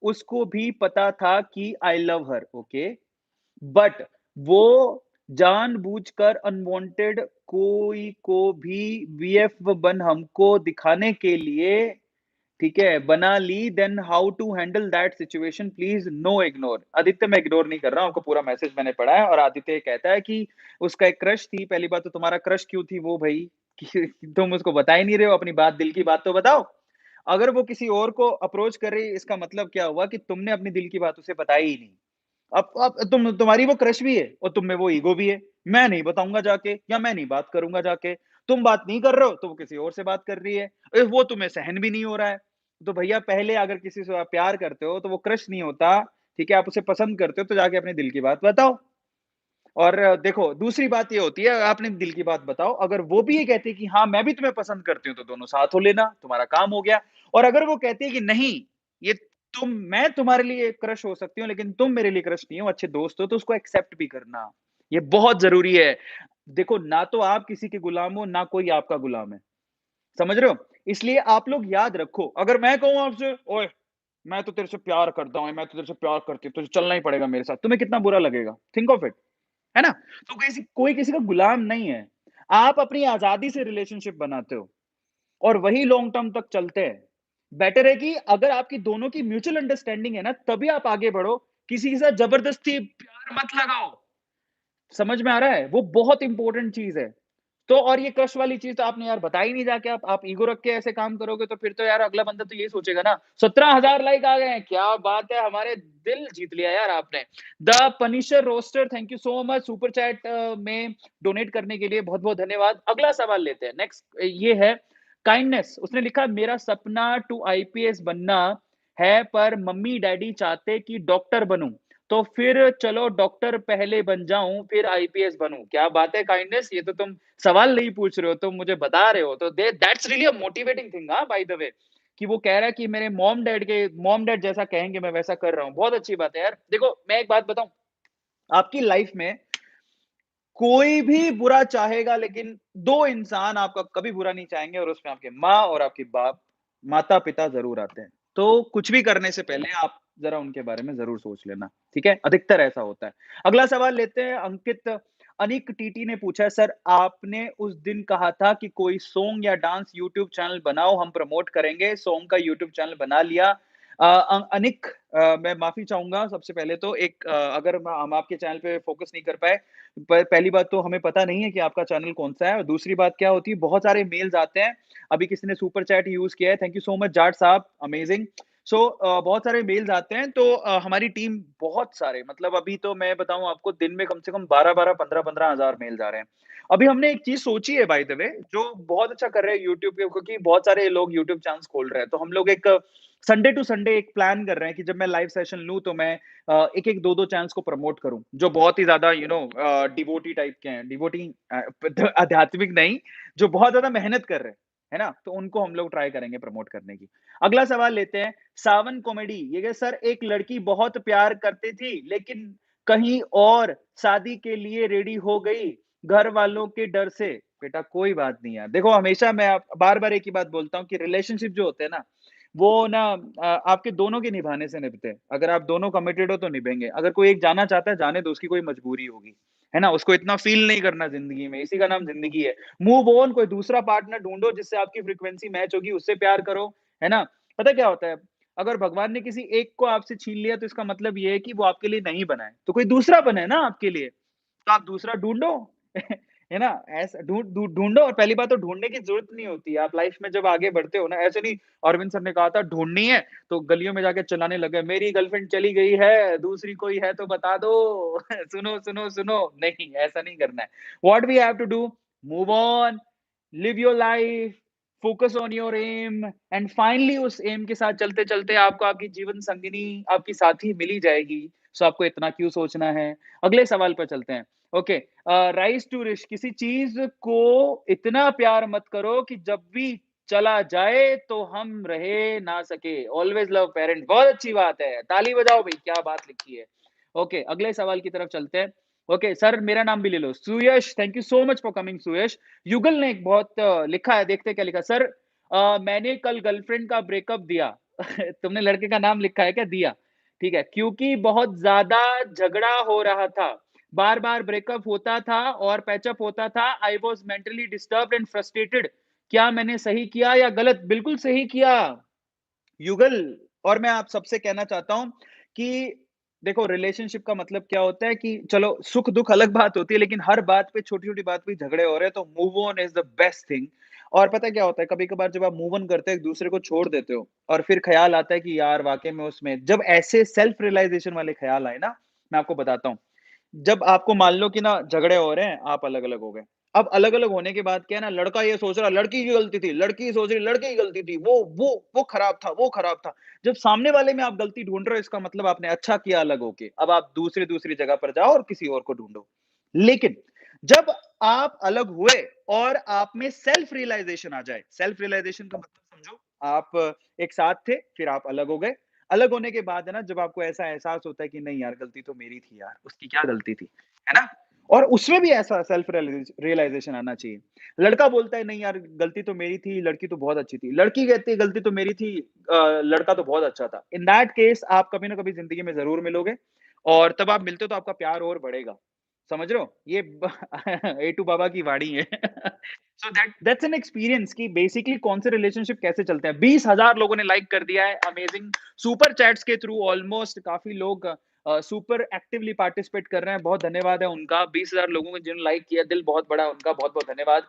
उसको भी पता था कि I love her, okay, but वो जानबूझकर अनवांटेड कोई को भी वीएफ बन हमको दिखाने के लिए, ठीक है, बना ली, then how to handle that situation, please no ignore. Aditya, मैं इग्नोर नहीं कर रहा हूँ, आपको पूरा मैसेज मैंने पढ़ा है, और आदित्य कहता है कि उसका एक क्रश थी। पहली बात तो तुम्हारा क्रश क्यों थी वो भाई? कि तुम उसको बता ही नहीं रहे हो, अपनी बात, दिल की बात तो बताओ। अगर वो किसी और को अप्रोच कर रही है, इसका मतलब क्या हुआ कि तुमने अपनी दिल की बात उसे बताई ही नहीं। अब तुम्हारी वो क्रश भी है और तुम में वो ईगो भी है। मैं नहीं बताऊँगा जाके, या मैं नहीं बात करूँगा जाके। तुम बात नहीं कर रहे हो, तो वो किसी और से बात कर रही है। वो तुम्हें सहन भी नहीं हो रहा है। तो भैया, पहले अगर किसी से आप प्यार करते हो, तो वो क्रश नहीं होता, ठीक है? आप उसे पसंद करते हो, तो जाके अपने दिल की बात बताओ। और देखो, दूसरी बात ये होती है, आपने दिल की बात बताओ, अगर वो भी ये कहती है कि हाँ, मैं भी तुम्हें पसंद करती हूँ, तो दोनों साथ हो लेना, तुम्हारा काम हो गया। और अगर वो कहती है कि नहीं, ये मैं तुम्हारे लिए क्रश हो सकती हूँ, लेकिन तुम मेरे लिए क्रश नहीं हो, अच्छे दोस्त हो, तो उसको एक्सेप्ट भी करना। ये बहुत ज़रूरी है। देखो, ना तो आप किसी के गुलाम हो, ना कोई आपका गुलाम है। समझ रहे हो? इसलिए आप लोग याद रखो, अगर मैं कहूँ आपसे, "ओए! मैं तो तेरे से प्यार करता हूँ, मैं तो तेरे से प्यार करती हूँ, तुझे चलना ही पड़ेगा मेरे साथ।" तुम्हें कितना बुरा लगेगा? Think of it. है ना? तो कोई किसी का गुलाम नहीं है। आप अपनी आज़ादी से रिलेशनशिप बनाते हो और वही लॉन्ग टर्म तक चलते हैं। बेटर है कि अगर आपकी दोनों की म्यूचुअल अंडरस्टैंडिंग है ना, तभी आप आगे बढ़ो। किसी के साथ ज़बरदस्ती प्यार मत लगाओ। समझ में आ रहा है? वो बहुत इंपॉर्टेंट चीज़ है। तो और ये क्रश वाली चीज़ तो आपने यार बताई नहीं जाके, आप ईगो रख के ऐसे काम करोगे, तो फिर तो यार अगला बंदा तो यही सोचेगा ना, 17,000 लाइक आ गए हैं, क्या बात है, हमारे दिल जीत लिया यार आपने। The punisher roster, thank you so much super chat में डोनेट करने के लिए बहुत-बहुत धन्यवाद। अगला सवाल लेते हैं, नेक्स्ट ये है काइंडनेस, उसने लिखा, मेरा सपना टू आईपीएस बनना है, पर मम्मी-डैडी चाहते कि डॉक्टर बनूँ। तो फिर चलो डॉक्टर पहले बन जाऊँ, फिर आईपीएस बनूँ। क्या बात है काइंडनेस, ये तो तुम सवाल नहीं पूछ रहे हो, तुम मुझे बता रहे हो। तो दे that's really a motivating thing, हाँ, बाय द वे, कि वो कह रहा है कि मेरे मॉम डैड जैसा कहेंगे, मैं वैसा कर रहा हूँ। बहुत अच्छी बात है यार। देखो, मैं एक बात बताऊँ, आपकी लाइफ में कोई भी बुरा चाहेगा, लेकिन 2 इंसान आपका कभी बुरा नहीं चाहेंगे, और उसमें आपके माँ और आपके बाप, माता-पिता ज़रूर आते हैं। तो कुछ भी करने से पहले आप ज़रा उनके बारे में ज़रूर सोच लेना, ठीक है? अधिकतर ऐसा होता है। अगला सवाल लेते हैं, अंकित अनिक टीटी ने पूछा है, सर आपने उस दिन कहा था कि कोई सॉन्ग या डांस यूट्यूब चैनल बनाओ, हम प्रमोट करेंगे। सॉन्ग का यूट्यूब चैनल बना लिया। अनिक, मैं माफ़ी चाहूँगा सबसे पहले तो, अगर हम आपके चैनल पे फ़ोकस नहीं कर पाए, पहली बात तो हमें पता नहीं है कि आपका चैनल कौन-सा है, और दूसरी बात क्या होती है, बहुत सारे मेल्स आते हैं। अभी किसी ने सुपर चैट यूज़ किया है, thank you so much Jat साहब, अमेजिंग। सो बहुत सारे मेल्स आते हैं, तो हमारी टीम बहुत सारे, मतलब अभी तो मैं बताऊँ आपको, दिन में कम से कम 12-12, 15-15 हज़ार मेल्स आ रहे हैं। अभी हमने एक चीज़ सोची है बाय द वे, जो बहुत अच्छा कर रहे हैं यूट्यूब पे, क्योंकि बहुत सारे लोग यूट्यूब चैनल्स खोल रहे हैं। तो हम लोग एक संडे टू संडे एक प्लान कर रहे हैं कि जब मैं लाइव सेशन लूँ, तो मैं एक-एक, 2-2 चैनल्स को प्रमोट करूँ, जो बहुत ही ज़्यादा डिवोटी टाइप के हैं। डिवोटी आध्यात्मिक नहीं, जो बहुत ज़्यादा मेहनत कर रहे हैं, है ना? तो उनको हम लोग ट्राई करेंगे प्रमोट करने की। अगला सवाल लेते हैं, सावन कॉमेडी, ये कहे, सर एक लड़की बहुत प्यार करती थी, लेकिन कहीं और शादी के लिए रेडी हो गई, घर वालों के डर से। बेटा कोई बात नहीं यार, देखो हमेशा मैं बार-बार एक ही बात बोलता हूँ कि रिलेशनशिप जो होते हैं ना, वो ना आपके दोनों के निभाने से निभते हैं। अगर आप दोनों कमिटेड हो तो निभेंगे। अगर कोई एक जाना चाहता है, जाने दो, उसकी कोई मजबूरी होगी। है ना? उसको इतना फ़ील नहीं करना ज़िंदगी में, इसी का नाम ज़िंदगी है। मूव ऑन, कोई दूसरा पार्टनर ढूँढो जिससे आपकी फ्रीक्वेंसी मैच होगी, उससे प्यार करो। है ना? पता है क्या होता है? अगर भगवान ने किसी एक को आपसे छीन लिया, तो इसका मतलब ये है कि वो आपके लिए नहीं बना है। तो कोई दूसरा बना है ना आपके लिए, तो आप दूसरा ढूँढो। है ना? ऐसा ढूँढो और पहली बात तो ढूँढने की ज़रूरत नहीं होती है। आप लाइफ़ में जब आगे बढ़ते हो ना, ऐसे नहीं अरविंद सर ने कहा था ढूँढनी है, तो गलियों में जाके चिल्लाने लगे, मेरी गर्लफ्रेंड चली गई है, दूसरी कोई है तो बता दो। सुनो, सुनो, सुनो। नहीं, ऐसा नहीं करना है। What we have to do? Move on, live your life, focus on your aim and finally उस एम के साथ चलते-चलते आपको आपकी जीवन संगिनी, आपकी साथी मिल ही जाएगी। सो आपको इतना क्यों सोचना है? अगले सवाल पर चलते हैं। ओके, राइज़ टू रिच किसी चीज़ को इतना प्यार मत करो कि जब भी चला जाए तो हम रहे ना सके। ऑलवेज़ लव पेरेंट्स बहुत अच्छी बात है। ताली बजाओ भई, क्या बात लिखी है। ओके, अगले सवाल की तरफ चलते हैं। ओके, सर मेरा नाम भी ले लो। Suyash, thank you so much for coming Suyash. Yugal ने एक बहुत लिखा है, देखते हैं क्या लिखा है। सर मैंने कल गर्लफ्रेंड का ब्रेकअप दिया। तुमने लड़के का नाम लिखा है क्या? दिया। ठीक है, क्योंकि बहुत ज़्यादा झगड़ा हो रहा था। बार-बार ब्रेकअप होता था और पैचअप होता था। I was mentally disturbed and frustrated. क्या मैंने सही किया या गलत? बिल्कुल सही किया। युगल, और मैं आप सबसे कहना चाहता हूँ कि देखो रिलेशनशिप का मतलब क्या होता है कि चलो सुख-दुःख अलग बात होती है, लेकिन हर बात पे छोटी-छोटी बात पे झगड़े हो रहे हैं, तो move on is the best thing. और पता है क्या होता है, कभी-कभार जब आप मूव ऑन करते हो, एक-दूसरे को छोड़ देते हो और फिर ख़्याल आता है कि यार वाक़ई में उसमें जब ऐसे सेल्फ रियलाइज़ेशन वाले ख़्याल आए ना, मैं आपको बताता हूँ। जब आपको मान लो कि ना झगड़े हो रहे हैं, आप अलग-अलग हो गए। अब अलग-अलग होने के बाद क्या है ना, लड़का ये सोच रहा लड़की की गलती थी, लड़की सोच रही लड़के की गलती थी, वो खराब था, वो खराब था। जब सामने वाले में आप गलती ढूँढ रहे हो, इसका मतलब आपने अच्छा किया अलग होके। अब आप दूसरी जगह पर जाओ और किसी और को ढूँढो। लेकिन जब आप अलग हुए और आप में सेल्फ रियलाइज़ेशन आ जाए, सेल्फ रियलाइज़ेशन का मतलब समझो, आप एक साथ थे, फिर आप अलग हो गए। अलग होने के बाद है ना, जब आपको ऐसा एहसास होता है कि नहीं यार गलती तो मेरी थी यार, उसकी क्या गलती थी, है ना? और उसमें भी ऐसा सेल्फ रियलाइज़ेशन आना चाहिए। लड़का बोलता है नहीं यार गलती तो मेरी थी, लड़की तो बहुत अच्छी थी। लड़की कहती है गलती तो मेरी थी, लड़का तो बहुत अच्छा था। इन दैट केस आप कभी ना कभी ज़िंदगी में ज़रूर मिलोगे और तब आप मिलते हो तो आपका प्यार और बढ़ेगा। समझ रहे हो? ये ब ए टू बाबा की वाणी है। सो दैट्स एन एक्सपीरियंस कि बेसिकली कौन से रिलेशनशिप कैसे चलते हैं। 20,000 लोगों ने लाइक कर दिया है, अमेजिंग। सुपर चैट्स के थ्रू ऑलमोस्ट काफ़ी लोग सुपर एक्टिवली पार्टिसिपेट कर रहे हैं, बहुत धन्यवाद है उनका। 20,000 लोगों ने जिन्होंने लाइक किया, दिल बहुत बड़ा है उनका, बहुत-बहुत धन्यवाद।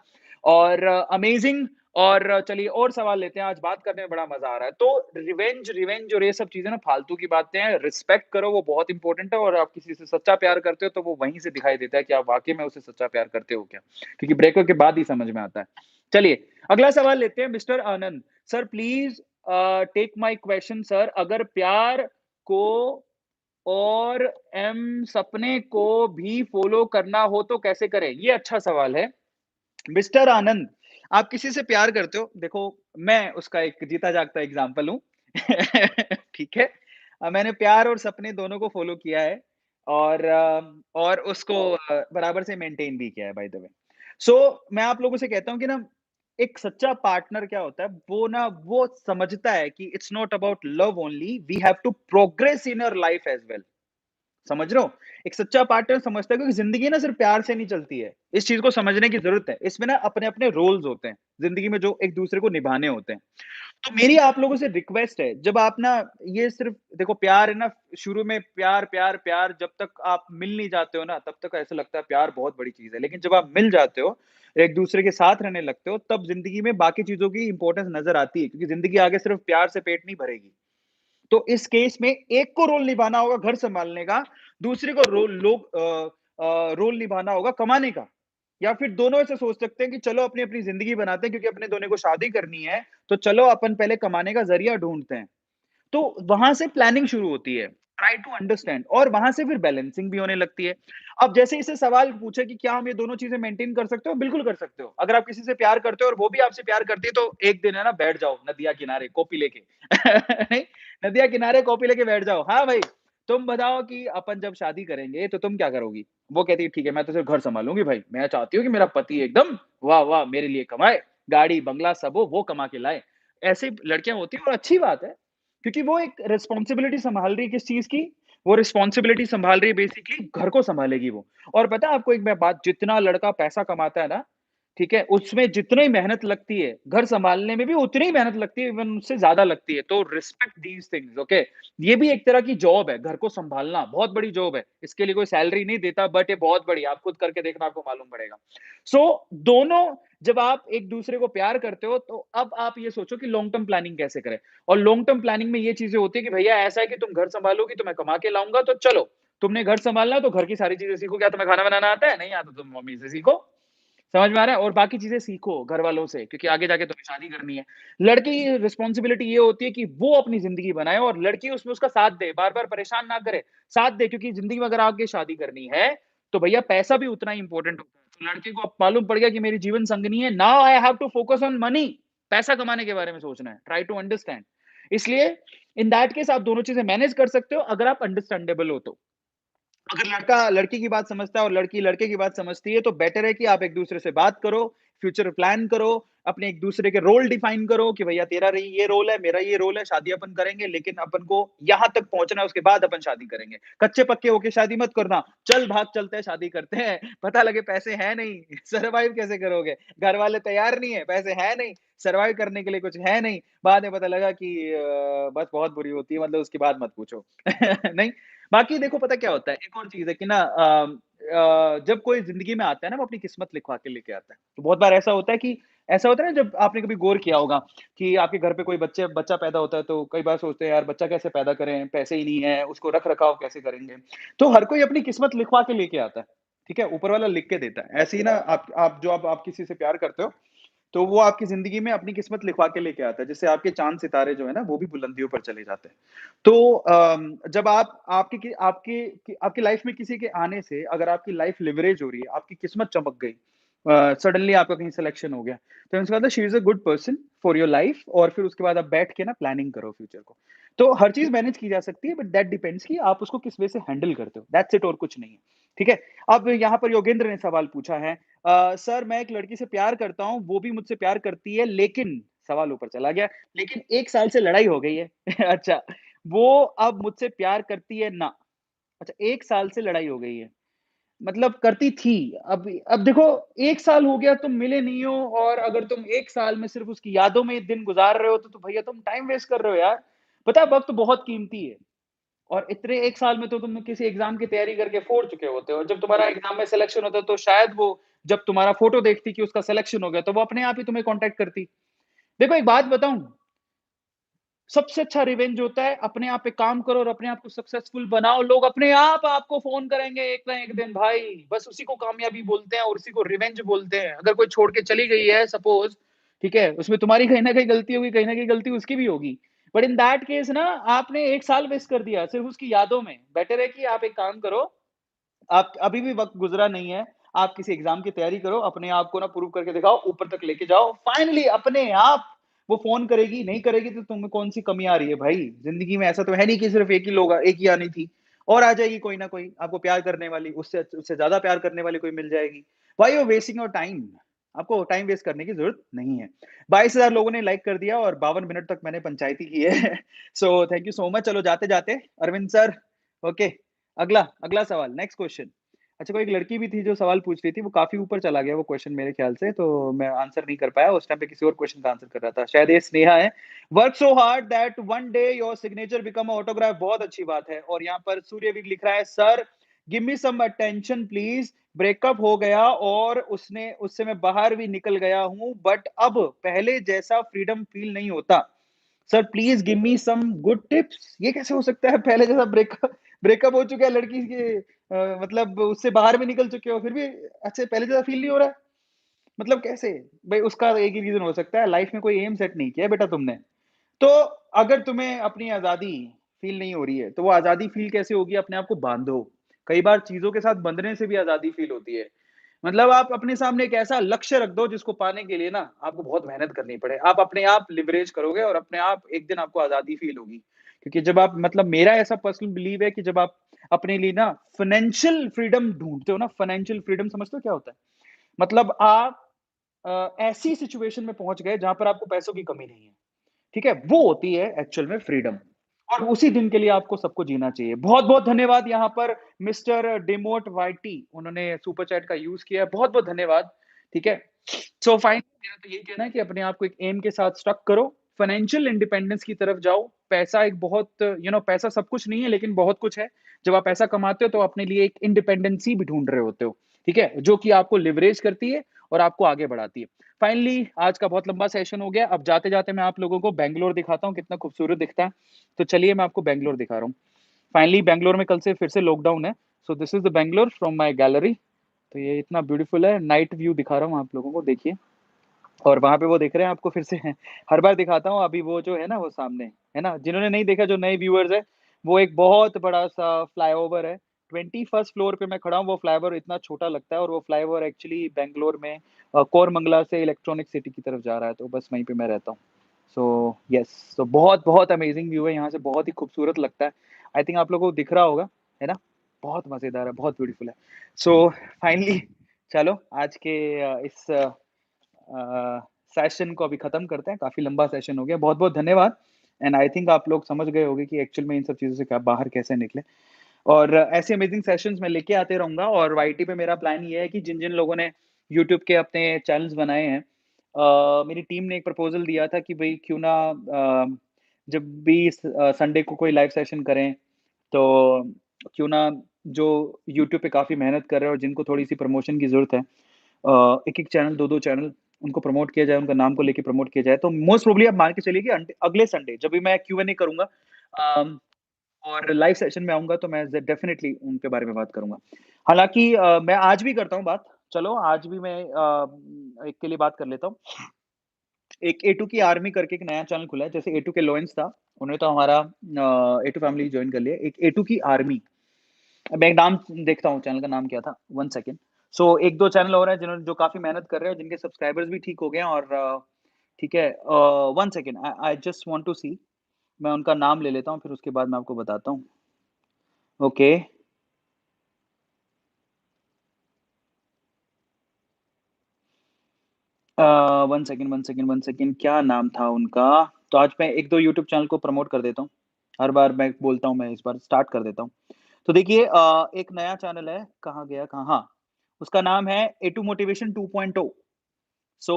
और अमेजिंग। और चलिए और सवाल लेते हैं, आज बात करने में बड़ा मज़ा आ रहा है। तो रिवेंज रिवेंज और ये सब चीज़ें ना फालतू की बातें हैं, रिस्पेक्ट करो वो बहुत इंपॉर्टेंट है और आप किसी से सच्चा प्यार करते हो तो वो वहीं से दिखाई देता है कि आप वाक़ई में उससे सच्चा प्यार करते हो क्या? क्योंकि ब्रेकअप के बाद ही समझ में आता है। चलिए, अगला सवाल लेते हैं mister Anand. Sir please take my question sir, अगर प्यार को और सपने को भी फ़ॉलो करना हो तो कैसे करें? ये अच्छा सवाल है। मिस्टर आनंद, आप किसी से प्यार करते हो, देखो मैं उसका एक जीता-जागता एग्ज़ाम्पल हूँ। ठीक है? मैंने प्यार और सपने दोनों को फ़ॉलो किया है और और उसको बराबर से मेंटेन भी किया है बाय द वे। सो मैं आप लोगों से कहता हूँ कि ना, एक सच्चा पार्टनर क्या होता है, वो ना वो समझता है कि it's not about love only, we have to progress in our life as well. समझ रहे हो? एक सच्चा पार्टनर समझता है क्योंकि ज़िंदगी ना सिर्फ़ प्यार से नहीं चलती है। इस चीज़ को समझने की ज़रूरत है। इसमें ना अपने-अपने रोल्स होते हैं, ज़िंदगी में जो एक-दूसरे को निभाने होते हैं। तो मेरी आप लोगों से रिक्वेस्ट है, जब आप ना ये सिर्फ़ देखो प्यार है ना, शुरू में प्यार, प्यार, प्यार जब तक आप मिल नहीं जाते हो ना, तब तक ऐसा लगता है प्यार बहुत बड़ी चीज़ है। लेकिन जब आप मिल जाते हो, एक-दूसरे के साथ रहने लगते हो, तब ज़िंदगी में बाकी चीज़ों की इम्पोर्टेंस नज़र आती है क्योंकि ज़िंदगी आगे सिर्फ़ प्यार से पेट नहीं भरेगी। तो इस केस में एक को रोल निभाना होगा घर सँभालने का, दूसरे को रोल निभाना होगा कमाने का। या फिर दोनों ऐसे सोच सकते हैं कि चलो अपनी-अपनी ज़िंदगी बनाते हैं क्योंकि अपने दोनों को शादी करनी है, तो चलो अपन पहले कमाने का ज़रिया ढूँढते हैं। तो वहाँ से प्लानिंग शुरू होती है। ट्राई टू अंडरस्टैंड और वहाँ से फिर बैलेंसिंग भी होने लगती है। अब जैसे इससे सवाल पूछे कि क्या हम ये दोनों चीज़ें मेंटेन कर सकते हो? बिल्कुल कर सकते हो। अगर आप किसी से प्यार करते हो और वो भी आपसे प्यार करती है तो एक दिन है ना बैठ जाओ नदिया किनारे कॉपी लेके। नहीं, नदिया किनारे कॉपी लेके बैठ जाओ। हाँ भाई, तुम बताओ कि अपन जब शादी करेंगे तो तुम क्या करोगी? वो कहती है ठीक है मैं तो सिर्फ़ घर सँभालूँगी भाई। मैं चाहती हूँ कि मेरा पति एकदम वाह, वाह! मेरे लिए कमाए, गाड़ी, बंगला सब हो वो कमा के लाए। ऐसी लड़कियाँ होती हैं और अच्छी बात है। क्योंकि वो एक रिस्पॉन्सिबिलिटी सँभाल रही है किस चीज़ की? वो रिस्पॉन्सिबिलिटी सँभाल रही है बेसिकली घर को सँभालेगी वो। और पता है आपको एक मैं बात जितना लड़का पैसा कमाता है ना, ठीक है? उसमें जितनी मेहनत लगती है, घर सँभालने में भी उतनी ही मेहनत लगती है, इवन उससे ज़्यादा लगती है। तो रिस्पेक्ट दीज़ थिंग्स, ओके? ये भी एक तरह की जॉब है, घर को सँभालना बहुत बड़ी जॉब है। इसके लिए कोई सैलरी नहीं देता, बट ये बहुत बड़ी है, आप खुद करके देखना, आपको मालूम पड़ेगा। सो दोनों जब आप एक-दूसरे को प्यार करते हो, तो अब आप ये सोचो कि लॉन्ग टर्म प्लानिंग कैसे करें? और लॉन्ग टर्म प्लानिंग में ये चीज़ें होती है कि भैया ऐसा है कि तुम घर सँभालोगी, तो मैं कमा के लाऊँगा, तो चलो, तुमने घर सँभालना है, तो घर की सारी चीज़ें सीखो। क्या तुम्हें खाना बनाना आता है? नहीं आता, तो मम्मी से सीखो। समझ में आ रहा है? और बाकी चीज़ें सीखो घरवालों से, क्योंकि आगे जाके तुम्हें शादी करनी है। लड़की की रिस्पॉन्सिबिलिटी ये होती है कि वो अपनी ज़िंदगी बनाए और लड़की उसमें उसका साथ दे, बार-बार परेशान ना करे, साथ दे, क्योंकि ज़िंदगी में अगर आगे शादी करनी है, तो भैया पैसा भी उतना ही इम्पोर्टेंट होता है। तो लड़के को अब मालूम पड़ गया कि मेरी जीवन संगिनी है, now I have to focus on money, पैसा कमाने के बारे में सोचना है, ट्राई टू अंडरस्टैंड। इसलिए इन दैट केस आप दोनों चीज़ें मैनेज कर सकते हो, अगर आप अंडरस्टैंडेबल हो तो। अगर लड़का लड़की की बात समझता है और लड़की लड़के की बात समझती है, तो बेटर है कि आप एक-दूसरे से बात करो, फ्यूचर प्लान करो, अपने एक-दूसरे के रोल डिफाइन करो कि भैया तेरा रही ये रोल है, मेरा ये रोल है, शादी अपन करेंगे, लेकिन अपन को यहाँ तक पहुँचना है, उसके बाद अपन शादी करेंगे। कच्चे-पक्के होके शादी मत करना, चल भाग चलते हैं, शादी करते हैं, पता लगे पैसे हैं नहीं, सर्वाइव कैसे करोगे? घर वाले तैयार नहीं है, पैसे हैं नहीं, सर्वाइव करने के लिए कुछ है नहीं, बाद में पता लगा कि बस बहुत बुरी होती है, मतलब उसकी बात मत पूछो। नहीं? बाकी देखो पता क्या होता है, एक और चीज़ है कि ना जब कोई ज़िंदगी में आता है ना, वो अपनी किस्मत लिखवा के लेके आता है। तो बहुत बार ऐसा होता है कि ऐसा होता है ना, जब आपने कभी गौर किया होगा कि आपके घर पे कोई बच्चा पैदा होता है, तो कई बार सोचते हैं यार बच्चा कैसे पैदा करें, पैसे ही नहीं है, उसको रख-रखाव कैसे करेंगे? तो हर कोई अपनी किस्मत लिखवा के लेके आता है, ठीक है? ऊपर वाला लिख के देता है। ऐसे ही ना आप किसी से प्यार करते हो, तो वो आपकी ज़िंदगी में अपनी किस्मत लिखवा के लेके आता है, जिससे आपके चाँद-सितारे जो है ना, वो भी बुलंदियों पर चले जाते हैं। तो जब आप आपकी लाइफ़ में किसी के आने से अगर आपकी लाइफ़ लिवरेज हो रही है, आपकी किस्मत चमक गई, सडनली आपका कहीं सिलेक्शन हो गया, तो इसका मतलब she is a good person for your life, और फिर उसके बाद आप बैठ के ना प्लानिंग करो फ्यूचर को। तो हर चीज़ मैनेज की जा सकती है, बट दैट डिपेंड्स कि आप उसको किस वे से हैंडल करते हो, दैट्स इट, और कुछ नहीं है। ठीक है? अब यहाँ पर योगेंद्र ने सवाल पूछा है, सर मैं एक लड़की से प्यार करता हूँ, वो भी मुझसे प्यार करती है, लेकिन सवाल ऊपर चला गया, लेकिन 1 साल से लड़ाई हो गई है। अच्छा, वो अब मुझसे प्यार करती है ना। अच्छा, 1 साल से लड़ाई हो गई है। मतलब करती थी, अब देखो 1 साल हो गया, तुम मिले नहीं हो, और अगर तुम 1 साल में सिर्फ़ उसकी यादों में दिन गुज़ार रहे हो, तो भैया तुम टाइम वेस्ट कर रहे हो यार। पता है वक़्त बहुत कीमती है, और इतने 1 साल में तो तुम किसी एग्ज़ाम की तैयारी करके फोड़ चुके होते हो। जब तुम्हारा एग्ज़ाम में सिलेक्शन होता, तो शायद वो जब तुम्हारा फ़ोटो देखती कि उसका सिलेक्शन हो गया, तो वो अपने आप ही तुम्हें कॉन्टैक्ट करती। देखो एक बात बताऊँ, सबसे अच्छा रिवेंज होता है, अपने आप पे काम करो और अपने आप को सक्सेसफुल बनाओ, लोग अपने आप आपको फ़ोन करेंगे एक ना एक दिन भाई, बस उसी को कामयाबी बोलते हैं और उसी को रिवेंज बोलते हैं। अगर कोई छोड़ के चली गई है सपोज़, ठीक है? उसमें तुम्हारी कहीं न कहीं गलती होगी, कहीं न कहीं गलती उसकी भी होगी। बट इन दैट केस ना, आपने 1 साल वेस्ट कर दिया सिर्फ़ उसकी यादों में। बेटर है कि आप एक काम करो, आप अभी भी वक़्त गुज़रा नहीं है, आप किसी एग्ज़ाम की तैयारी करो, अपने आप को ना प्रूव करके दिखाओ, ऊपर तक लेके जाओ, फाइनली अपने आप वो फ़ोन करेगी, नहीं करेगी तो तुम्हें कौन-सी कमी आ रही है भाई? ज़िंदगी में ऐसा तो है नहीं कि सिर्फ़ एक ही आनी थी, और आ जाएगी कोई ना कोई, आपको प्यार करने वाली, उससे ज़्यादा प्यार करने वाली कोई मिल जाएगी। Why you are wasting your time? आपको टाइम वेस्ट करने की ज़रूरत नहीं है। 22,000 लोगों ने लाइक कर दिया और 52 मिनट तक मैंने पंचायती की है। So thank you so much. चलो जाते-जाते अरविंद सर, ओके, अगला अगला सवाल, नेक्स्ट क्वेश्चन। अच्छा, कोई एक लड़की भी थी जो सवाल पूछ रही थी, वो काफ़ी ऊपर चला गया वो क्वेश्चन मेरे ख़्याल से, तो मैं आंसर नहीं कर पाया, उस टाइम पे किसी और क्वेश्चन का आंसर कर रहा था। शायद ये स्नेहा है। Work so hard that one day your signature become a autograph, बहुत अच्छी बात है। और यहाँ पर सूर्यवीर लिख रहा है, sir give me some attention please, breakup हो गया और उससे मैं बाहर भी निकल गया हूँ, बट अब पहले जैसा फ्रीडम फ़ील नहीं होता। Sir please give me some good tips. ये कैसे हो सकता है, पहले जैसा ब्रेकअप ब्रेकअप हो चुका है लड़की के, मतलब उससे बाहर भी निकल चुके हो, फिर भी अच्छा पहले जैसा फ़ील नहीं हो रहा है? मतलब कैसे? भई उसका एक ही रीज़न हो सकता है, लाइफ़ में कोई एम सेट नहीं किया है बेटा तुमने। तो अगर तुम्हें अपनी आज़ादी फ़ील नहीं हो रही है, तो वो आज़ादी फ़ील कैसे होगी? अपने आप को बाँधो। कई बार चीज़ों के साथ बंधने से भी आज़ादी फ़ील होती है। मतलब आप अपने सामने एक ऐसा लक्ष्य रख दो जिसको पाने के लिए ना आपको बहुत मेहनत करनी पड़े। आप अपने आप लिवरेज करोगे और अपने आप एक दिन आपको आज़ादी फ़ील होगी। क्योंकि जब आप, मतलब मेरा ऐसा पर्सनल बिलीव है कि जब आप अपने लिए ना फाइनेंशियल फ्रीडम ढूँढते हो ना, फाइनेंशियल फ्रीडम समझते हो क्या होता है? मतलब आप ऐसी सिचुएशन में पहुँच गए जहाँ पर आपको पैसों की कमी नहीं है। ठीक है? वो होती है एक्चुअल में फ्रीडम, और उसी दिन के लिए आपको सबको जीना चाहिए। बहुत-बहुत धन्यवाद यहाँ पर मिस्टर डिमोट वाइटी, उन्होंने सुपर चैट का यूज़ किया है। बहुत-बहुत धन्यवाद। ठीक है? सो फाइनली मेरा तो यही कहना है कि अपने आप को एक एम के साथ स्टक करो, फाइनेंशियल इंडिपेंडेंस की तरफ जाओ। पैसा एक बहुत पैसा सब कुछ नहीं है लेकिन बहुत कुछ है। जब आप पैसा कमाते हो तो अपने लिए एक इंडिपेंडेंसी भी ढूँढ रहे होते हो, ठीक है? जो कि आपको लिवरेज करती है और आपको आगे बढ़ाती है। फाइनली आज का बहुत लंबा सेशन हो गया। अब जाते-जाते मैं आप लोगों को बैंगलोर दिखाता हूँ, कितना खूबसूरत दिखता है। तो चलिए मैं आपको बैंगलोर दिखा रहा हूँ। फाइनली बैंगलोर में कल से फिर से लॉकडाउन है। So this is the Bangalore from my gallery. तो ये इतना ब्यूटीफुल है, नाइट व्यू दिखा रहा हूँ आप लोगों को, देखिए। और वहाँ पे वो दिख रहे हैं आपको फिर से हर बार दिखाता हूँ, अभी वो जो है ना वो सामने, है ना? जिन्होंने नहीं देखा, जो नए व्यूअर्स हैं, वो एक बहुत बड़ा-सा फ्लाईओवर है। 21st फ्लोर पे मैं खड़ा हूँ, वो फ्लाईओवर इतना छोटा लगता है और वो फ्लाईओवर एक्चुअली बैंगलोर में कोरमंगला से इलेक्ट्रॉनिक सिटी की तरफ जा रहा है, तो बस वहीं पे मैं रहता हूँ। सो यस, तो बहुत-बहुत अमेज़िंग व्यू है यहाँ से, बहुत ही खूबसूरत लगता है। आई थिंक आप लोगों को दिख रहा होगा, है ना? बहुत मज़ेदार है, बहुत ब्यूटीफुल है। सो फाइनली चलो आज के इस सेशन को अभी खत्म करते हैं, काफ़ी लंबा सेशन हो गया। बहुत-बहुत धन्यवाद एंड आई थिंक आप लोग समझ गए होंगे कि एक्चुअल में इन सब चीज़ों से क्या बाहर कैसे निकलें। और ऐसे अमेजिंग सेशंस मैं लेके आते रहूँगा और वाईटी पे मेरा प्लान ये है कि जिन-जिन लोगों ने यूट्यूब के अपने चैनल्स बनाए हैं, मेरी टीम ने एक प्रपोज़ल दिया था कि भई क्यों ना जब भी संडे को कोई लाइव सेशन करें, तो क्यों ना जो यूट्यूब पे काफ़ी मेहनत कर रहे हैं और जिनको थोड़ी-सी प्रमोशन की ज़रूरत है, एक-एक चैनल, 2-2 चैनल उनको प्रमोट किया जाए, उनका नाम को लेके प्रमोट किया जाए। तो मोस्ट प्रोबेबली आप मान के चलिए कि अगले संडे जब भी मैं क्यू एंड ए करूँगा, अम, और लाइव सेशन में आऊँगा तो मैं ज़ डेफ़िनिटली उनके बारे में बात करूँगा। हालाँकि मैं आज भी करता हूँ बात, चलो आज भी मैं एक के लिए बात कर लेता हूँ। एक ए टू की आर्मी करके एक नया चैनल खुला है, जैसे ए टू के लोएंस था, उन्होंने तो हमारा ए टू फैमिली जॉइन कर लिया। एक ए टू की आर्मी, मैं एक नाम देखता हूँ, चैनल का नाम क्या था? 1 सेकंड। सो 1-2 चैनल और हैं जिन्होंने जो काफ़ी मेहनत कर रहे हैं, जिनके सब्सक्राइबर्स भी ठीक हो गए हैं और ठीक है, 1 second, I I just want to see, मैं उनका नाम ले लेता हूँ, फिर उसके बाद मैं आपको बताता हूँ। ओके, 1 सेकंड, क्या नाम था उनका? तो आज मैं 1-2 यूट्यूब चैनल को प्रमोट कर देता हूँ। हर बार मैं बोलता हूँ, मैं इस बार स्टार्ट कर देता हूँ। तो देखिए, एक नया चैनल है, कहाँ गया, कहाँ, हाँ, उसका नाम है A two motivation 2.0। So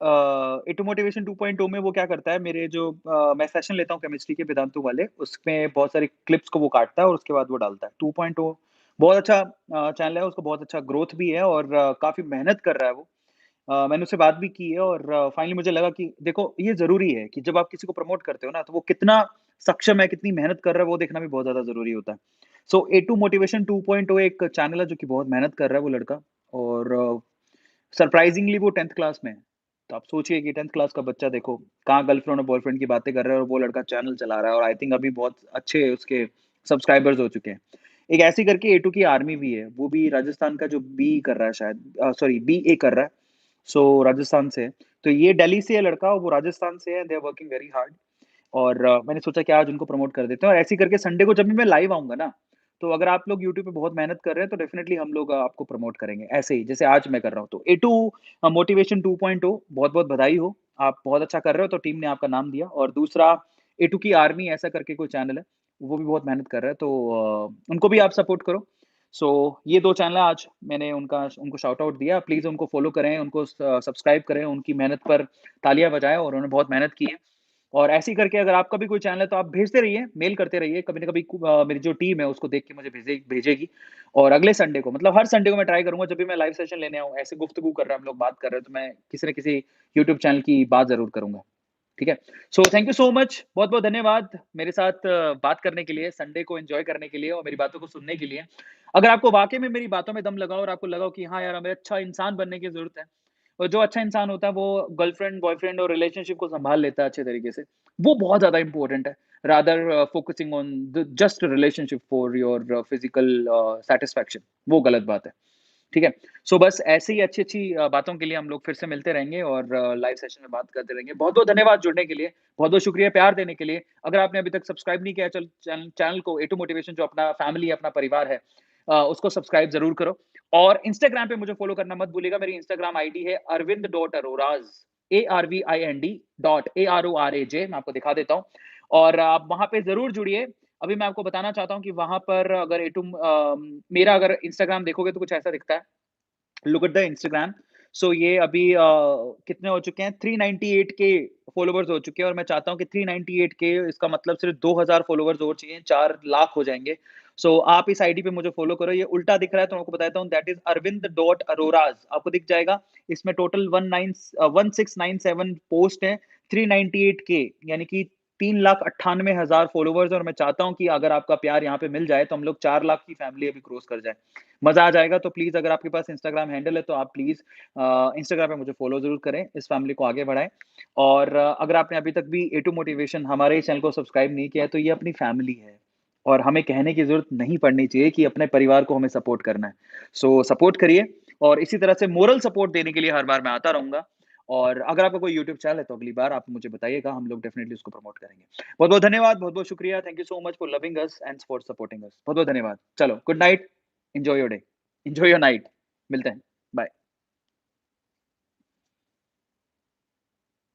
A two motivation 2.0 में वो क्या करता है, मेरे जो मैं सेशन लेता हूँ केमिस्ट्री के वेदांतु वाले, उसमें बहुत सारी क्लिप्स को वो काटता है और उसके बाद वो डालता है। 2.0 बहुत अच्छा चैनल है, उसको बहुत अच्छा ग्रोथ भी है और काफ़ी मेहनत कर रहा है वो। मैंने उससे बात भी की है और फाइनली मुझे लगा कि देखो, ये ज़रूरी है कि जब आप किसी को प्रमोट करते हो ना, तो वो कितना सक्षम है, कितनी मेहनत कर रहा है, वो देखना भी बहुत ज़्यादा ज़रूरी होता है। सो ए टू मोटिवेशन 2.0 एक चैनल है जो कि बहुत मेहनत कर रहा है वो लड़का, और सरप्राइज़िंगली वो 10th क्लास में है। तो आप सोचिए कि 10th क्लास का बच्चा देखो, कहाँ गर्लफ्रेंड और बॉयफ्रेंड की बातें कर रहा है और वो लड़का चैनल चला रहा है, और आई थिंक अभी बहुत अच्छे उसके सब्सक्राइबर्स हो चुके हैं। एक ऐसे करके ए टू की आर्मी भी है, वो भी राजस्थान का जो बी कर रहा है शायद, सॉरी बीए कर रहा है। सो राजस्थान से है। तो ये दिल्ली से है लड़का, वो राजस्थान से है, they are working very hard. और मैंने सोचा कि आज उनको प्रमोट कर देते हैं, और ऐसे ही करके संडे को जब भी मैं लाइव आऊँगा ना, तो अगर आप लोग यूट्यूब पे बहुत मेहनत कर रहे हैं, तो डेफ़िनिटली हम लोग आपको प्रमोट करेंगे, ऐसे ही जैसे आज मैं कर रहा हूँ। तो ए टू मोटिवेशन 2.0, बहुत-बहुत बधाई हो। आप बहुत अच्छा कर रहे हो, तो टीम ने आपका नाम दिया। और दूसरा, ए टू की आर्मी ऐसा करके कोई चैनल है, वो भी बहुत मेहनत कर रहा है, तो उनको भी आप सपोर्ट करो। सो ये 2 चैनल आज मैंने उनको शाउट आउट दिया, प्लीज़ उनको फ़ॉलो करें, उनको सब्सक्राइब करें, उनकी मेहनत पर तालियाँ बजाएँ, और उन्होंने बहुत मेहनत की है। और ऐसे ही करके अगर आपका भी कोई चैनल है, तो आप भेजते रहिए, मेल करते रहिए, कभी न कभी मेरी जो टीम है उसको देख के मुझे भेजेगी। और अगले संडे को, मतलब हर संडे को मैं ट्राई करूँगा, जब भी मैं लाइव सेशन लेने आऊँ, ऐसे गुफ्तगू कर रहे हैं हम लोग, बात कर रहे हैं, तो मैं किसी न किसी यूट्यूब चैनल की बात ज़रूर करूँगा। ठीक है? So thank you so much, बहुत-बहुत धन्यवाद मेरे साथ बात करने के लिए, संडे को एन्जॉय करने के लिए और मेरी बातों को सुनने के लिए। अगर आपको वाक़ई में मेरी बातों में दम लगा और आपको लगा हो कि हाँ यार, हमें अच्छा इंसान बनने की ज़रूरत है, और जो अच्छा इंसान होता है वो गर्लफ्रेंड, बॉयफ्रेंड और रिलेशनशिप को सँभाल लेता है अच्छे तरीके से, वो बहुत ज़्यादा इम्पोर्टेंट है, rather focusing on the just relationship for your physical satisfaction, वो गलत बात है। ठीक है? सो बस ऐसे ही अच्छी-अच्छी बातों के लिए हम लोग फिर से मिलते रहेंगे और लाइव सेशन में बात करते रहेंगे। बहुत-बहुत धन्यवाद जुड़ने के लिए, बहुत-बहुत शुक्रिया प्यार देने के लिए। अगर आपने अभी तक सब्सक्राइब नहीं किया है चैनल को, ए टू मोटिवेशन, जो अपना फैमिली है, अपना परिवार है, उसको सब्सक्राइब ज़रूर करो। और इंस्टाग्राम पे मुझे फ़ॉलो करना मत भूलिएगा, मेरी इंस्टाग्राम आईडी है Arvind dot Arorajs, ARVIND dot ARORAJ, मैं आपको दिखा देता हूँ, और आप वहाँ पे ज़रूर जुड़िए। अभी मैं आपको बताना चाहता हूँ कि वहाँ पर मेरा अगर इंस्टाग्राम देखोगे तो कुछ ऐसा दिखता है। Look at the Instagram. So ये अभी कितने हो चुके हैं 398 के फॉलोवर्स हो चुके हैं और मैं चाहता हूँ कि 398 के इसका मतलब सिर्फ़ 2000 फॉलोवर्स और चाहिए, 4 लाख हो जाएँगे। सो आप इस आईडी पे मुझे फ़ॉलो करो, ये उल्टा दिख रहा है तो मैं आपको बताता हूँ दैट इज़ अरविंद डॉट अरोराज़ आपको दिख जाएगा। इसमें टोटल 1697 पोस्ट हैं, 398 के यानी कि 3,98,000 फॉलोवर्स और मैं चाहता हूँ कि अगर आपका प्यार यहाँ पे मिल जाए तो हम लोग 4 लाख की फैमिली अभी क्रॉस कर जाएँ। मज़ा आ जाएगा तो प्लीज़ अगर आपके पास इंस्टाग्राम हैंडल है तो आप प्लीज़ इंस्टाग्राम पे मुझे फ़ॉलो ज़रूर करें, इस फैमिली को आगे बढ़ाएँ। और अगर आपने अभी तक भी ए टू मोटिवेशन हमारे चैनल को सब्सक्राइब नहीं किया है तो ये अपनी फैमिली है और हमें कहने की ज़रूरत नहीं पड़नी चाहिए कि अपने परिवार को हमें सपोर्ट करना है। सो सपोर्ट करिए और इसी तरह से मोरल सपोर्ट देने के लिए हर बार मैं आता रहूँगा और अगर आपका कोई यूट्यूब चैनल है तो अगली बार आप मुझे बताइएगा, हम लोग डेफ़िनिटली उसको प्रमोट करेंगे। बहुत-बहुत धन्यवाद, बहुत-बहुत शुक्रिया। Thank you so much for loving us and for supporting us. बहुत-बहुत धन्यवाद। चलो good night, enjoy your day, enjoy your night. मिलते हैं। बाय।